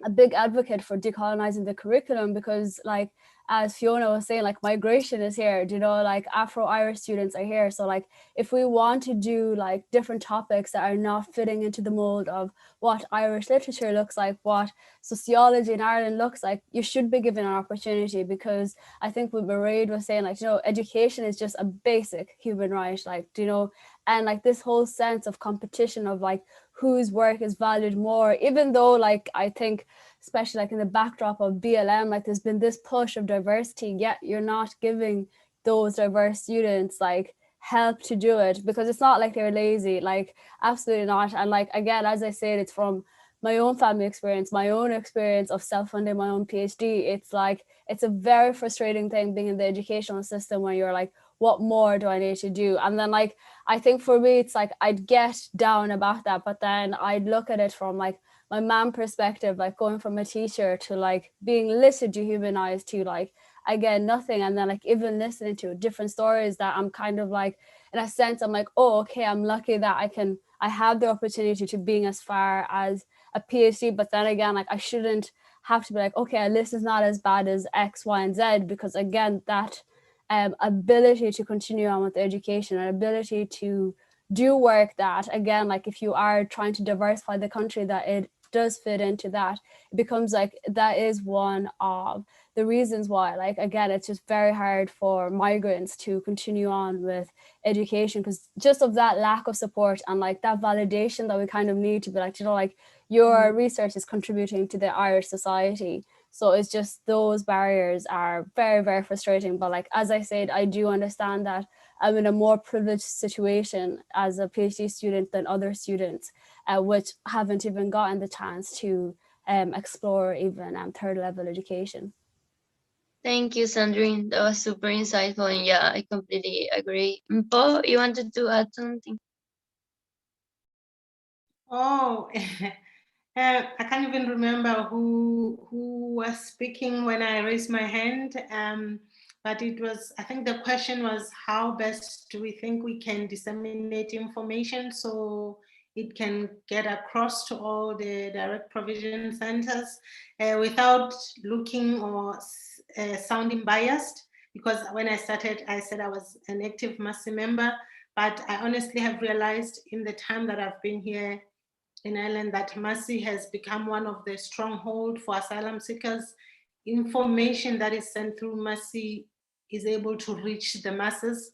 a big advocate for decolonizing the curriculum, because like, as Fiona was saying, like migration is here, you know, like Afro-Irish students are here. So like, if we want to do like different topics that are not fitting into the mold of what Irish literature looks like, what sociology in Ireland looks like, you should be given an opportunity. Because I think what Mairead was saying, like, you know, education is just a basic human right, like, you know, and like this whole sense of competition of like whose work is valued more, even though like I think, especially like in the backdrop of BLM, like there's been this push of diversity, yet you're not giving those diverse students like help to do it, because it's not like they're lazy, like absolutely not. And like, again, as I said, it's from my own family experience, my own experience of self-funding my own PhD. It's like, it's a very frustrating thing being in the educational system where you're like, what more do I need to do? And then like, I think for me, it's like I'd get down about that, but then I'd look at it from like my mom perspective, like going from a teacher to like being literally dehumanized to like, again, nothing. And then like even listening to different stories that I'm kind of like, in a sense, I'm like, oh, okay, I'm lucky that I have the opportunity to being as far as a PhD. But then again, like I shouldn't have to be like, okay, this is not as bad as X, Y, and Z, because again, that ability to continue on with education, and ability to do work that, again, like if you are trying to diversify the country, that it does fit into that, it becomes like, that is one of the reasons why, like, again, it's just very hard for migrants to continue on with education, because just of that lack of support and like that validation that we kind of need to be like, you know, like your research is contributing to the Irish society. So it's just, those barriers are very, very frustrating. But like, as I said, I do understand that I'm in a more privileged situation as a PhD student than other students, which haven't even gotten the chance to explore even third level education. Thank you, Sandrine. That was super insightful. And yeah, I completely agree. Paul, you wanted to add something? Oh, I can't even remember who was speaking when I raised my hand. But it was, I think the question was, how best do we think we can disseminate information so it can get across to all the direct provision centers without looking or sounding biased? Because when I started, I said I was an active Massey member, but I honestly have realized in the time that I've been here in Ireland that Massey has become one of the stronghold for asylum seekers. Information that is sent through Massey is able to reach the masses,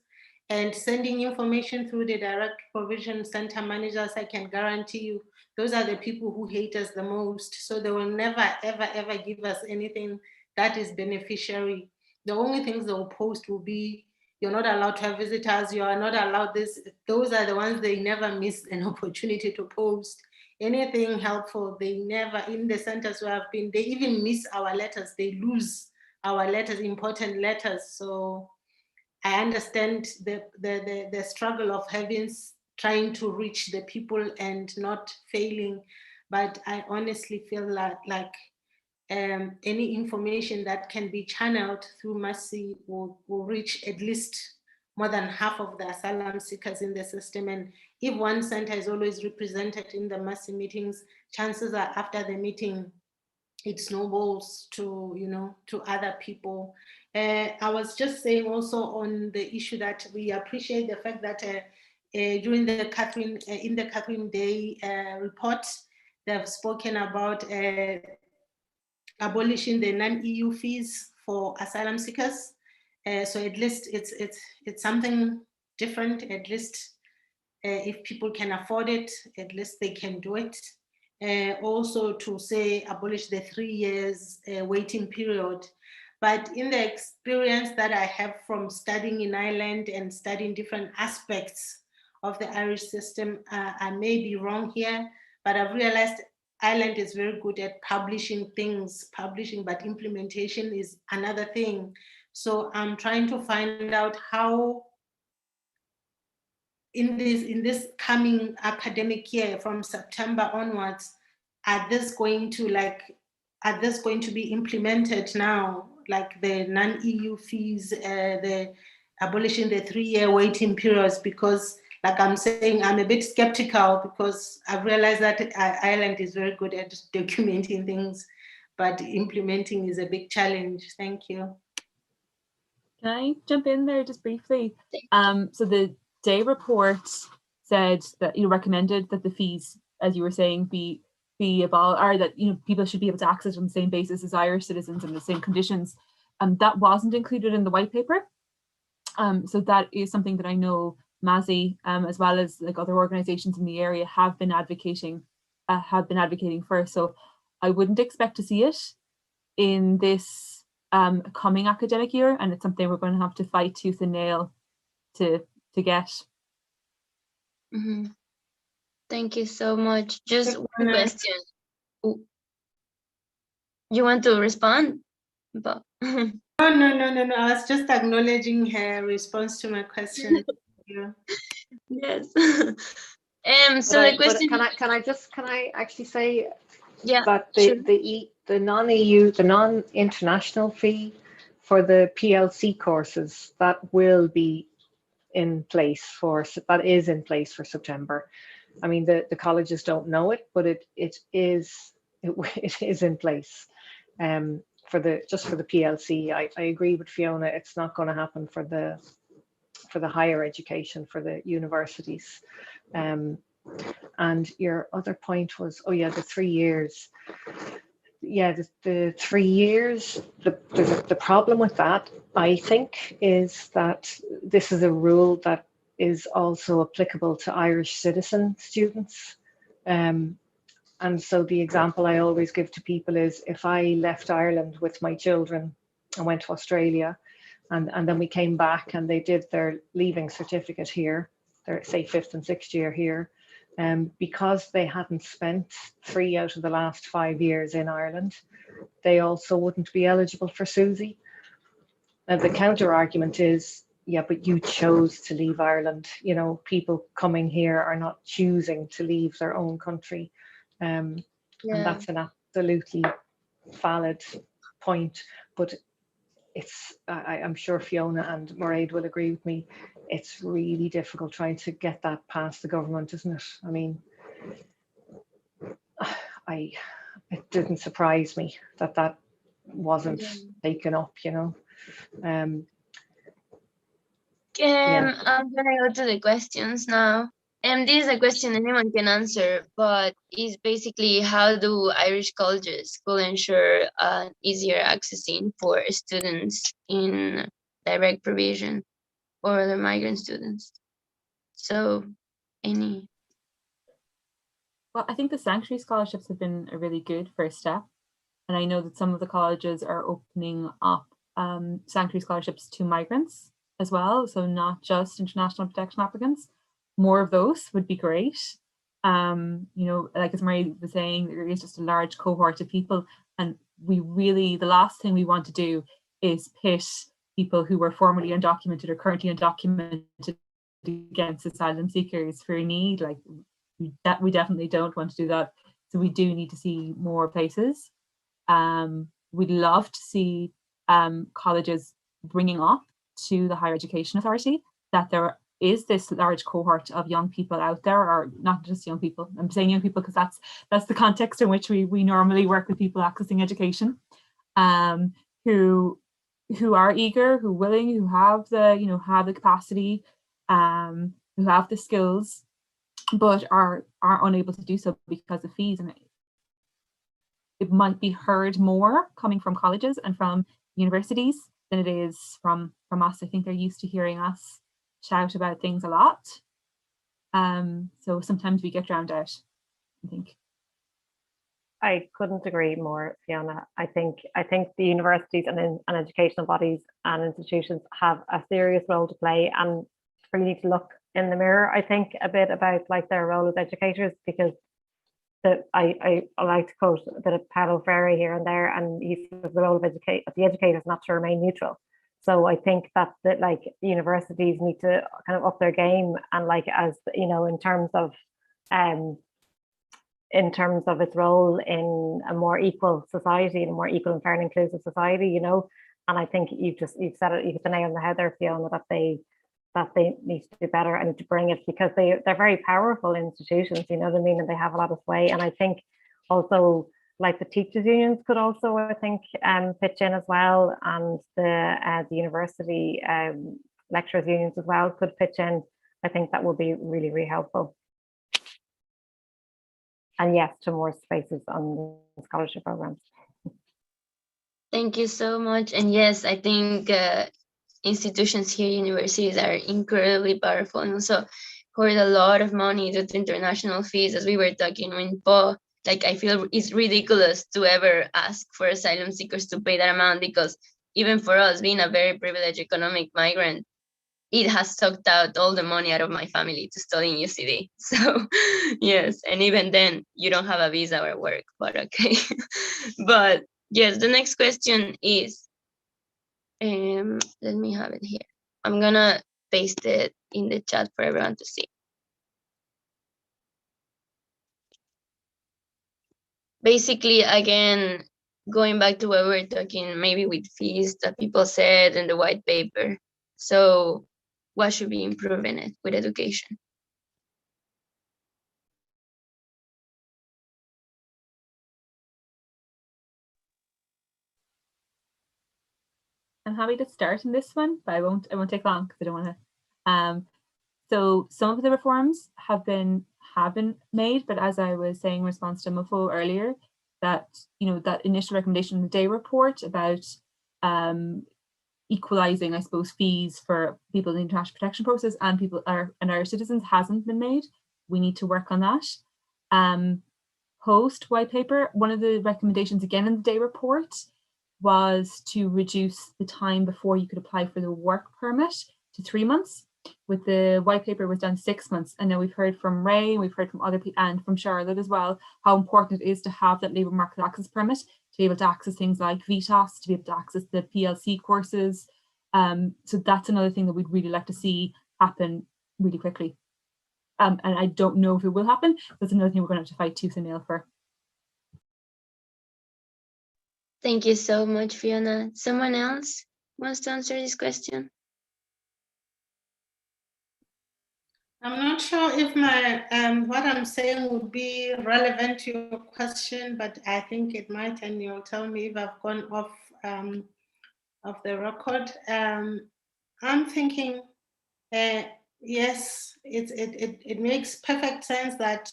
and sending information through the direct provision center managers, I can guarantee you, those are the people who hate us the most. So they will never, ever, ever give us anything that is beneficiary. The only things they will post will be, you're not allowed to have visitors, you are not allowed this. Those are the ones they never miss an opportunity to post. Anything helpful, they never, in the centers where I've been, they even miss our letters, they lose our letters, important letters. So I understand the struggle of trying to reach the people and not failing, but I honestly feel like any information that can be channeled through Massey will reach at least more than half of the asylum seekers in the system. And if one center is always represented in the Massey meetings, chances are after the meeting, it snowballs to, you know, to other people. I was just saying also on the issue that we appreciate the fact that during the Catherine in the Catherine Day report, they've spoken about abolishing the non-EU fees for asylum seekers. So at least it's something different. At least if people can afford it, at least they can do it. Also to say abolish the 3 years waiting period. But in the experience that I have from studying in Ireland and studying different aspects of the Irish system, I may be wrong here, but I've realized Ireland is very good at publishing things, but implementation is another thing. So I'm trying to find out how in this coming academic year from September onwards, are this going to be implemented now, like the non-EU fees, the abolishing the 3-year waiting periods? Because like I'm saying, I'm a bit skeptical because I've realized that Ireland is very good at documenting things, but implementing is a big challenge. Thank you. Can I jump in there just briefly? So the Day report said that you recommended that the fees, as you were saying, be abolished, or that people should be able to access on the same basis as Irish citizens and the same conditions. That wasn't included in the white paper. So that is something that I know Mazi, as well as like other organisations in the area, have been advocating for. So I wouldn't expect to see it in this coming academic year, and it's something we're going to have to fight tooth and nail to get. Mm-hmm. Thank you so much. Just one question. You want to respond? But No. I was just acknowledging her response to my question. Yes. So the question. Can I actually say that the non-EU, the non-international fee for the PLC courses that will be in place that is in place for September. I mean, the colleges don't know it, but it is in place. For the PLC, I agree with Fiona. It's not going to happen for the higher education, for the universities. And your other point was, the 3 years. Yeah, the 3 years. The problem with that, I think, is that this is a rule that is also applicable to Irish citizen students. And so the example I always give to people is, if I left Ireland with my children and went to Australia, and then we came back and they did their leaving certificate here, their say 5th and 6th year here, because they hadn't spent 3 out of the last 5 years in Ireland, they also wouldn't be eligible for SUSI. And the counter argument is, yeah, but you chose to leave Ireland. People coming here are not choosing to leave their own country. And that's an absolutely valid point, but I'm sure Fiona and Mairead will agree with me, it's really difficult trying to get that past the government, isn't it? I mean, it didn't surprise me that wasn't taken up, I'm gonna go to the questions now. This is a question anyone can answer, but it's basically, how do Irish colleges will ensure easier accessing for students in direct provision or other migrant students? So, any? Well, I think the sanctuary scholarships have been a really good first step. And I know that some of the colleges are opening up sanctuary scholarships to migrants as well. So not just international protection applicants. More of those would be great. Like as Marie was saying, there is just a large cohort of people, and the last thing we want to do is pit people who were formerly undocumented or currently undocumented against asylum seekers for need. Like we definitely don't want to do that. So we do need to see more places. We'd love to see colleges bringing up to the Higher Education Authority that there is this large cohort of young people out there, or not just young people. I'm saying young people because that's the context in which we normally work with people accessing education, who are eager, who willing, who have the capacity, who have the skills but are unable to do so because of fees. And it might be heard more coming from colleges and from universities than it is from us. I think they're used to hearing us shout about things a lot. So sometimes we get drowned out, I think. I couldn't agree more, Fiona. I think the universities and educational bodies and institutions have a serious role to play, and really need to look in the mirror, I think, a bit about like their role as educators, because I like to quote a bit of Paulo Freire here and there, and he says the role of the educator is not to remain neutral. So I think that like universities need to kind of up their game, and like, as you know, in terms of its role in a more equal society, in a more equal and fair and inclusive society, you know. And I think you've said it, you hit the nail on the head there, Fiona, that they need to do better and to bring it, because they're very powerful institutions, you know what I mean, and they have a lot of sway. And I think also, like, the teachers unions could also, I think, pitch in as well, and the university lecturers unions as well could pitch in. I think that would be really, really helpful. And yes, to more spaces on the scholarship programs. Thank you so much. And yes, I think institutions here, universities, are incredibly powerful, and also hoard a lot of money due to international fees, as we were talking in Po. Like, I feel it's ridiculous to ever ask for asylum seekers to pay that amount, because even for us, being a very privileged economic migrant, it has sucked out all the money out of my family to study in UCD. So yes, and even then you don't have a visa or work, but okay. But yes, the next question is, let me have it here. I'm gonna paste it in the chat for everyone to see. Basically, again, going back to what we were talking, maybe with fees that people said in the white paper. So what should be improving it with education? I'm happy to start in this one, but I won't take long because I don't want to. So some of the reforms have been made, but as I was saying in response to Mofo earlier, that, you know, that initial recommendation in the day report about equalizing, I suppose, fees for people in the international protection process and people and our citizens hasn't been made. We need to work on that. Post white paper, one of the recommendations again in the day report was to reduce the time before you could apply for the work permit to 3 months. With the white paper, it was done 6 months. And now we've heard from Ray, we've heard from other people, and from Charlotte as well, how important it is to have that labour market access permit to be able to access things like VTOS, to be able to access the PLC courses. So that's another thing that we'd really like to see happen really quickly. And I don't know if it will happen. That's another thing we're going to have to fight tooth and nail for. Thank you so much, Fiona. Someone else wants to answer this question? I'm not sure if my what I'm saying would be relevant to your question, but I think it might, and you'll tell me if I've gone off the record. I'm thinking, yes, it makes perfect sense that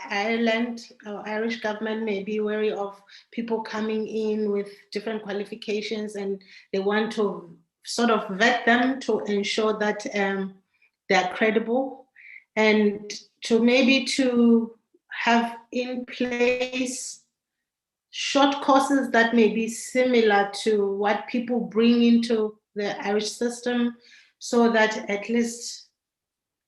Ireland or Irish government may be wary of people coming in with different qualifications, and they want to sort of vet them to ensure that they're credible, and to have in place short courses that may be similar to what people bring into the Irish system, so that at least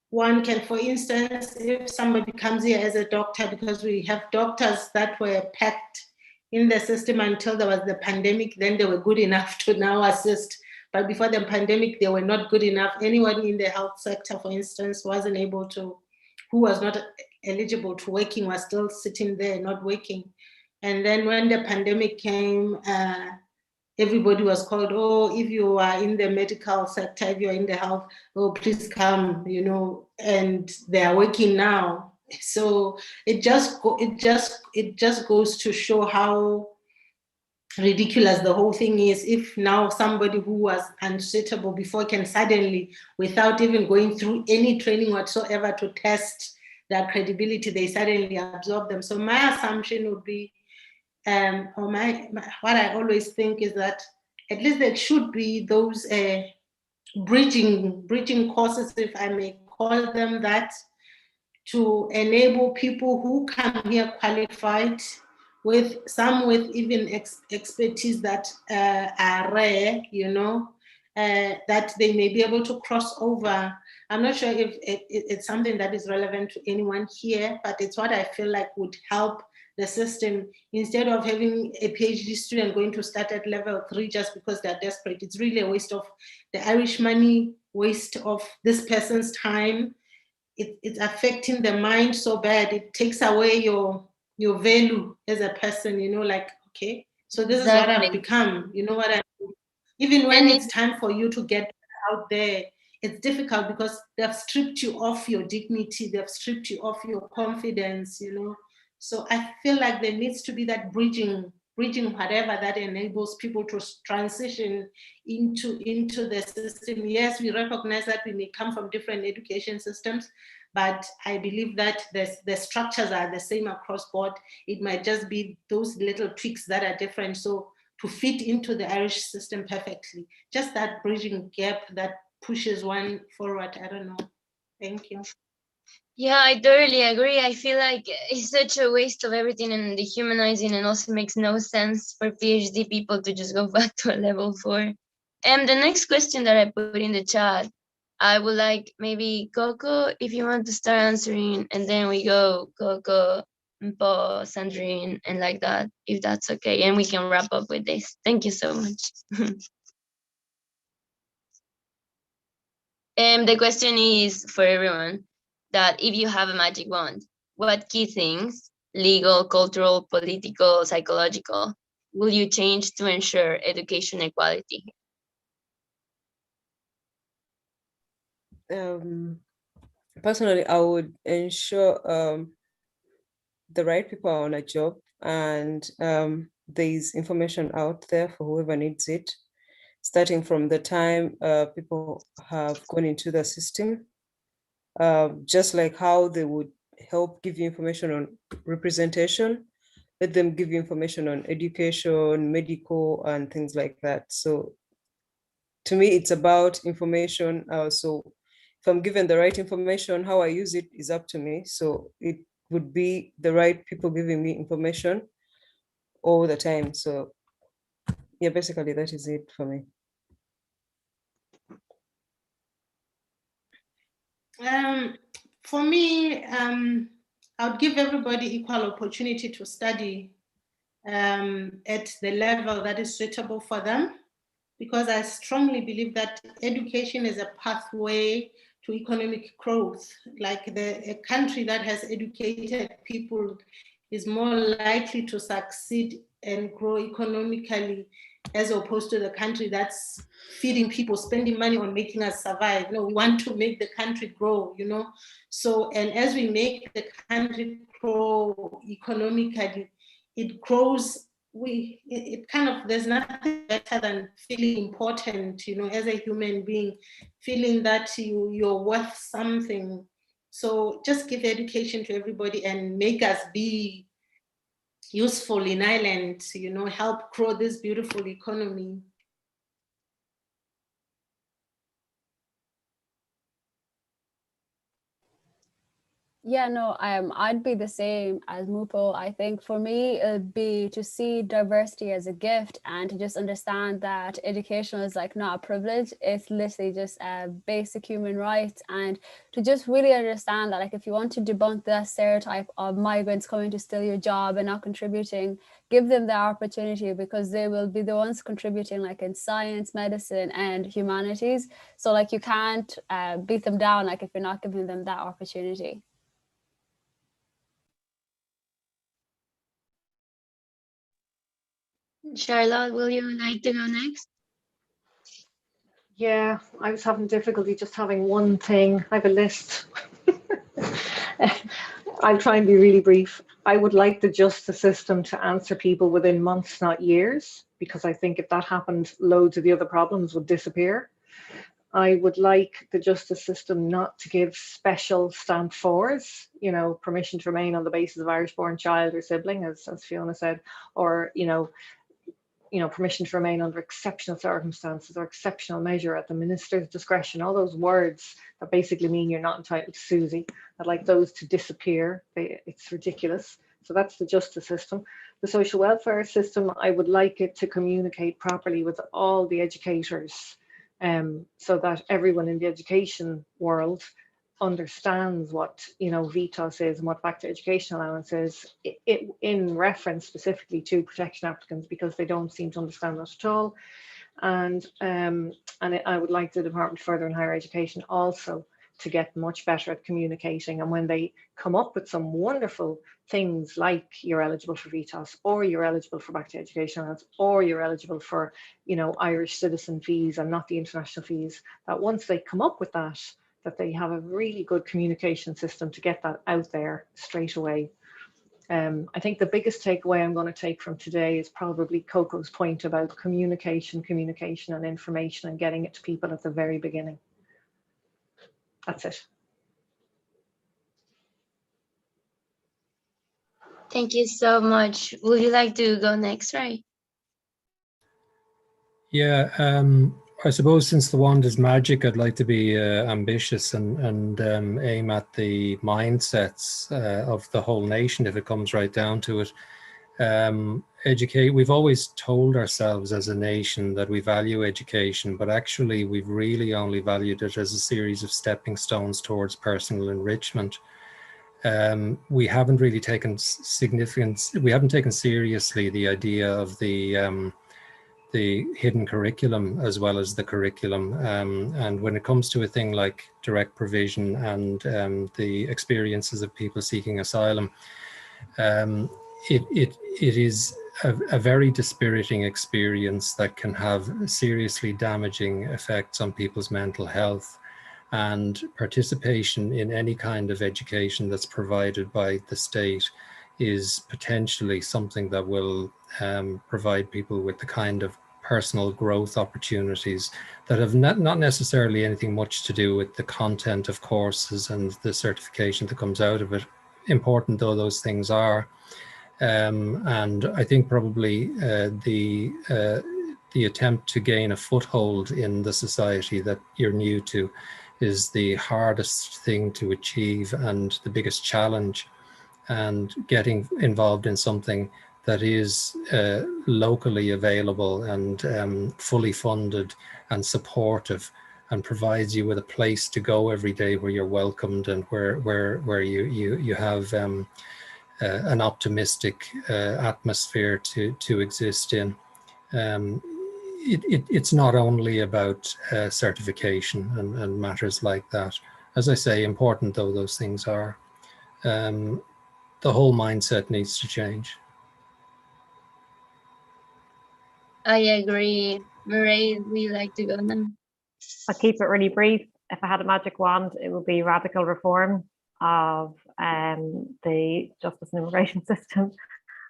one can, for instance, if somebody comes here as a doctor, because we have doctors that were packed in the system until there was the pandemic, then they were good enough to now assist. But before the pandemic, they were not good enough. Anyone in the health sector, for instance, wasn't able to, who was not eligible to working, was still sitting there, not working. And then when the pandemic came, everybody was called, oh, if you are in the medical sector, if you're in the health, oh, please come, you know, and they are working now. So it just goes to show how ridiculous the whole thing is, if now somebody who was unsuitable before can suddenly, without even going through any training whatsoever to test their credibility, they suddenly absorb them. So my assumption would be, or what I always think is that at least there should be those bridging courses, if I may call them that, to enable people who come here qualified, with some with even expertise that are rare, that they may be able to cross over. I'm not sure if it's something that is relevant to anyone here, but it's what I feel like would help the system. Instead of having a PhD student going to start at level 3 just because they're desperate, it's really a waste of the Irish money, waste of this person's time. It's affecting the mind so bad. It takes away your value as a person, like, okay, so this is what I've become, you know what I mean? Even when it's time for you to get out there, it's difficult because they've stripped you of your dignity, they've stripped you of your confidence, So I feel like there needs to be that bridging whatever that enables people to transition into the system. Yes, we recognize that we may come from different education systems, but I believe that the structures are the same across board. It might just be those little tweaks that are different. So to fit into the Irish system perfectly, just that bridging gap that pushes one forward. I don't know. Thank you. Yeah, I totally agree. I feel like it's such a waste of everything and dehumanizing, and also makes no sense for PhD people to just go back to a level 4. And the next question that I put in the chat, I would like maybe Coco, if you want to start answering, and then we go Coco, Mpo, Sandrine, and like that, if that's okay. And we can wrap up with this. Thank you so much. The question is for everyone, that if you have a magic wand, what key things, legal, cultural, political, psychological, will you change to ensure education equality? Personally, I would ensure the right people are on a job, and there's information out there for whoever needs it, starting from the time people have gone into the system, just like how they would help give you information on representation, let them give you information on education, medical, and things like that. So to me, it's about information. So if I'm given the right information, how I use it is up to me. So it would be the right people giving me information all the time. So yeah, basically that is it for me. For me, I would give everybody equal opportunity to study at the level that is suitable for them, because I strongly believe that education is a pathway to economic growth. Like a country that has educated people is more likely to succeed and grow economically, as opposed to the country that's feeding people, spending money on making us survive. We want to make the country grow, So, and as we make the country grow economically, it grows. It kind of, there's nothing better than feeling important, as a human being, feeling that you're worth something. So just give education to everybody and make us be useful in Ireland, help grow this beautiful economy. Yeah, no, I'd be the same as Mupo. I think for me, it'd be to see diversity as a gift and to just understand that education is like not a privilege. It's literally just a basic human right, and to just really understand that, like, if you want to debunk that stereotype of migrants coming to steal your job and not contributing, give them the opportunity, because they will be the ones contributing, like in science, medicine, and humanities. So like you can't beat them down, like if you're not giving them that opportunity. Charlotte, will you like to go next? Yeah, I was having difficulty just having one thing. I have a list. I'll try and be really brief. I would like the justice system to answer people within months, not years, because I think if that happened, loads of the other problems would disappear. I would like the justice system not to give special stamp fours, you know, permission to remain on the basis of Irish-born child or sibling, as Fiona said, or, you know, permission to remain under exceptional circumstances or exceptional measure at the minister's discretion, all those words that basically mean you're not entitled to Susie. I'd like those to disappear. It's ridiculous. So that's the justice system. The social welfare system, I would like it to communicate properly with all the educators, so that everyone in the education world understands what, you know, VTOS is and what back to education allowance is, in reference specifically to protection applicants, because they don't seem to understand that at all. And I would like the Department of Further and Higher Education also to get much better at communicating. And when they come up with some wonderful things like you're eligible for VTOS, or you're eligible for back to education allowance, or you're eligible for, you know, Irish citizen fees and not the international fees, that once they come up with that, that they have a really good communication system to get that out there straight away. I think the biggest takeaway I'm going to take from today is probably Coco's point about communication and information, and getting it to people at the very beginning. That's it. Thank you so much. Would you like to go next, Ray? Yeah, I suppose since the wand is magic, I'd like to be ambitious and aim at the mindsets of the whole nation, if it comes right down to it. We've always told ourselves as a nation that we value education, but actually we've really only valued it as a series of stepping stones towards personal enrichment. We haven't really taken seriously the idea of the hidden curriculum as well as the curriculum. And when it comes to a thing like direct provision and the experiences of people seeking asylum, it is a very dispiriting experience that can have seriously damaging effects on people's mental health. And participation in any kind of education that's provided by the state is potentially something that will provide people with the kind of personal growth opportunities that have not necessarily anything much to do with the content of courses and the certification that comes out of it, important though those things are. And I think probably the attempt to gain a foothold in the society that you're new to is the hardest thing to achieve and the biggest challenge. And getting involved in something that is locally available and fully funded and supportive, and provides you with a place to go every day where you're welcomed and where you have an optimistic atmosphere to exist in. It's not only about certification and matters like that. As I say, important though those things are, the whole mindset needs to change. I agree. Mairead, would you like to go now? I'll keep it really brief. If I had a magic wand, it would be radical reform of the justice and immigration system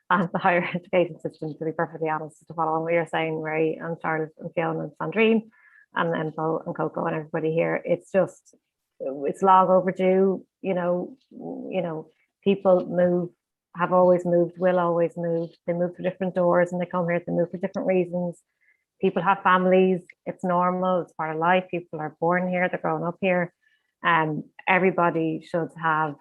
and the higher education system, to be perfectly honest, to follow on what you're saying, Ray and Charlotte and Fiona and Sandrine and Enzo and Coco and everybody here. It's long overdue. You know, people move, have always moved, will always move. They move through different doors and they come here to move for different reasons. People have families. It's normal. It's part of life. People are born here. They're growing up here. Everybody should have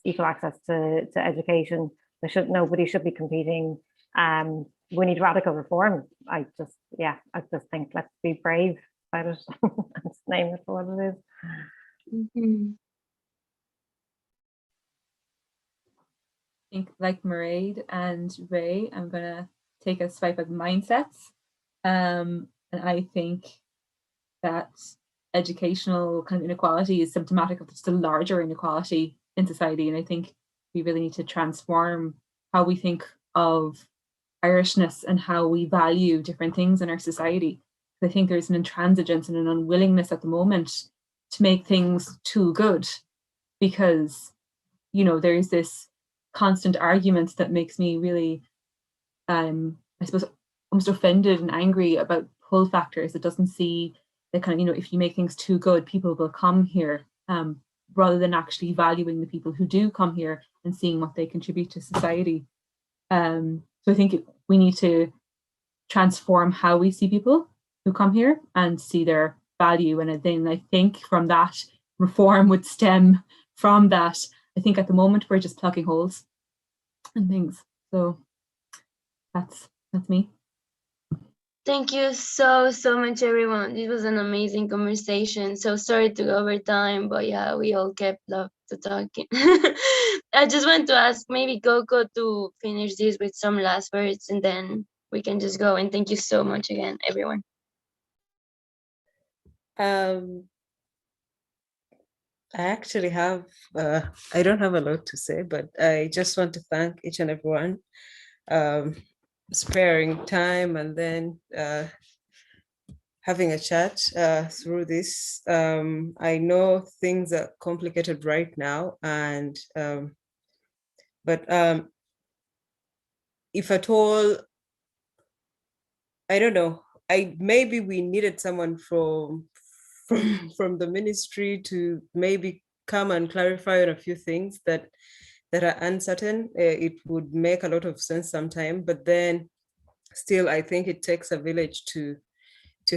equal access to education. Nobody should be competing. We need radical reform. I just think let's be brave about it and just name it for what it is. Mm-hmm. I think like Mairead and Ray, I'm gonna take a swipe at mindsets. And I think that educational kind of inequality is symptomatic of just a larger inequality in society. And I think we really need to transform how we think of Irishness and how we value different things in our society. I think there's an intransigence and an unwillingness at the moment to make things too good, because you know, there is this constant argument that makes me really, I suppose, almost offended and angry about pull factors. It doesn't see the kind of, you know, if you make things too good, people will come here, rather than actually valuing the people who do come here and seeing what they contribute to society. So I think we need to transform how we see people who come here and see their value. And then I think from that, reform would stem from that. I think at the moment we're just plugging holes and things. So that's me. Thank you so much, everyone. It was an amazing conversation. So sorry to go over time, but yeah, we all kept love to talking. I just want to ask maybe Coco to finish this with some last words, and then we can just go. And thank you so much again, everyone. I actually have, I don't have a lot to say, but I just want to thank each and everyone sparing time and then having a chat through this. I know things are complicated right now, and but if at all, I don't know, maybe we needed someone from the ministry to maybe come and clarify on a few things that are uncertain. It would make a lot of sense sometime, but then still, I think it takes a village to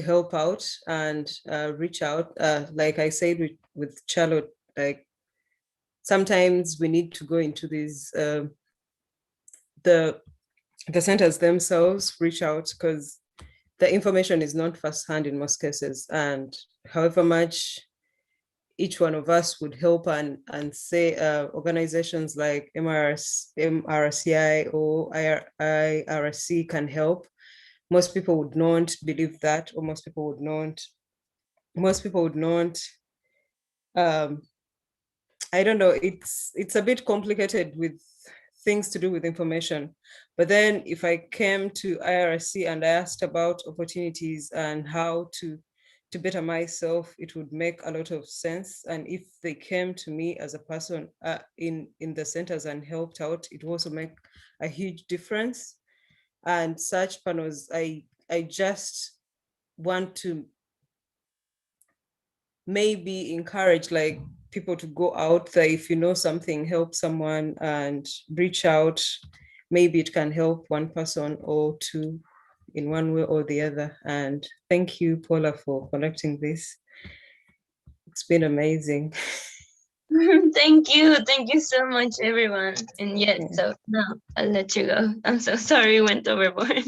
help out and reach out. Like I said with Charlotte, like sometimes we need to go into these the centers themselves, reach out, because the information is not firsthand in most cases, and however much each one of us would help and say organizations like MRCI or IRC can help, most people would not believe that, or most people would not I don't know, it's a bit complicated with things to do with information. But then if I came to IRC and I asked about opportunities and how to better myself, it would make a lot of sense. And if they came to me as a person in the centers and helped out, it would also make a huge difference. And such panels, I just want to maybe encourage like people to go out there. If you know something, help someone and reach out. Maybe it can help one person or two in one way or the other. And thank you, Paula, for conducting this. It's been amazing. Thank you so much, everyone. And yes, so now I'll let you go. I'm so sorry, went overboard.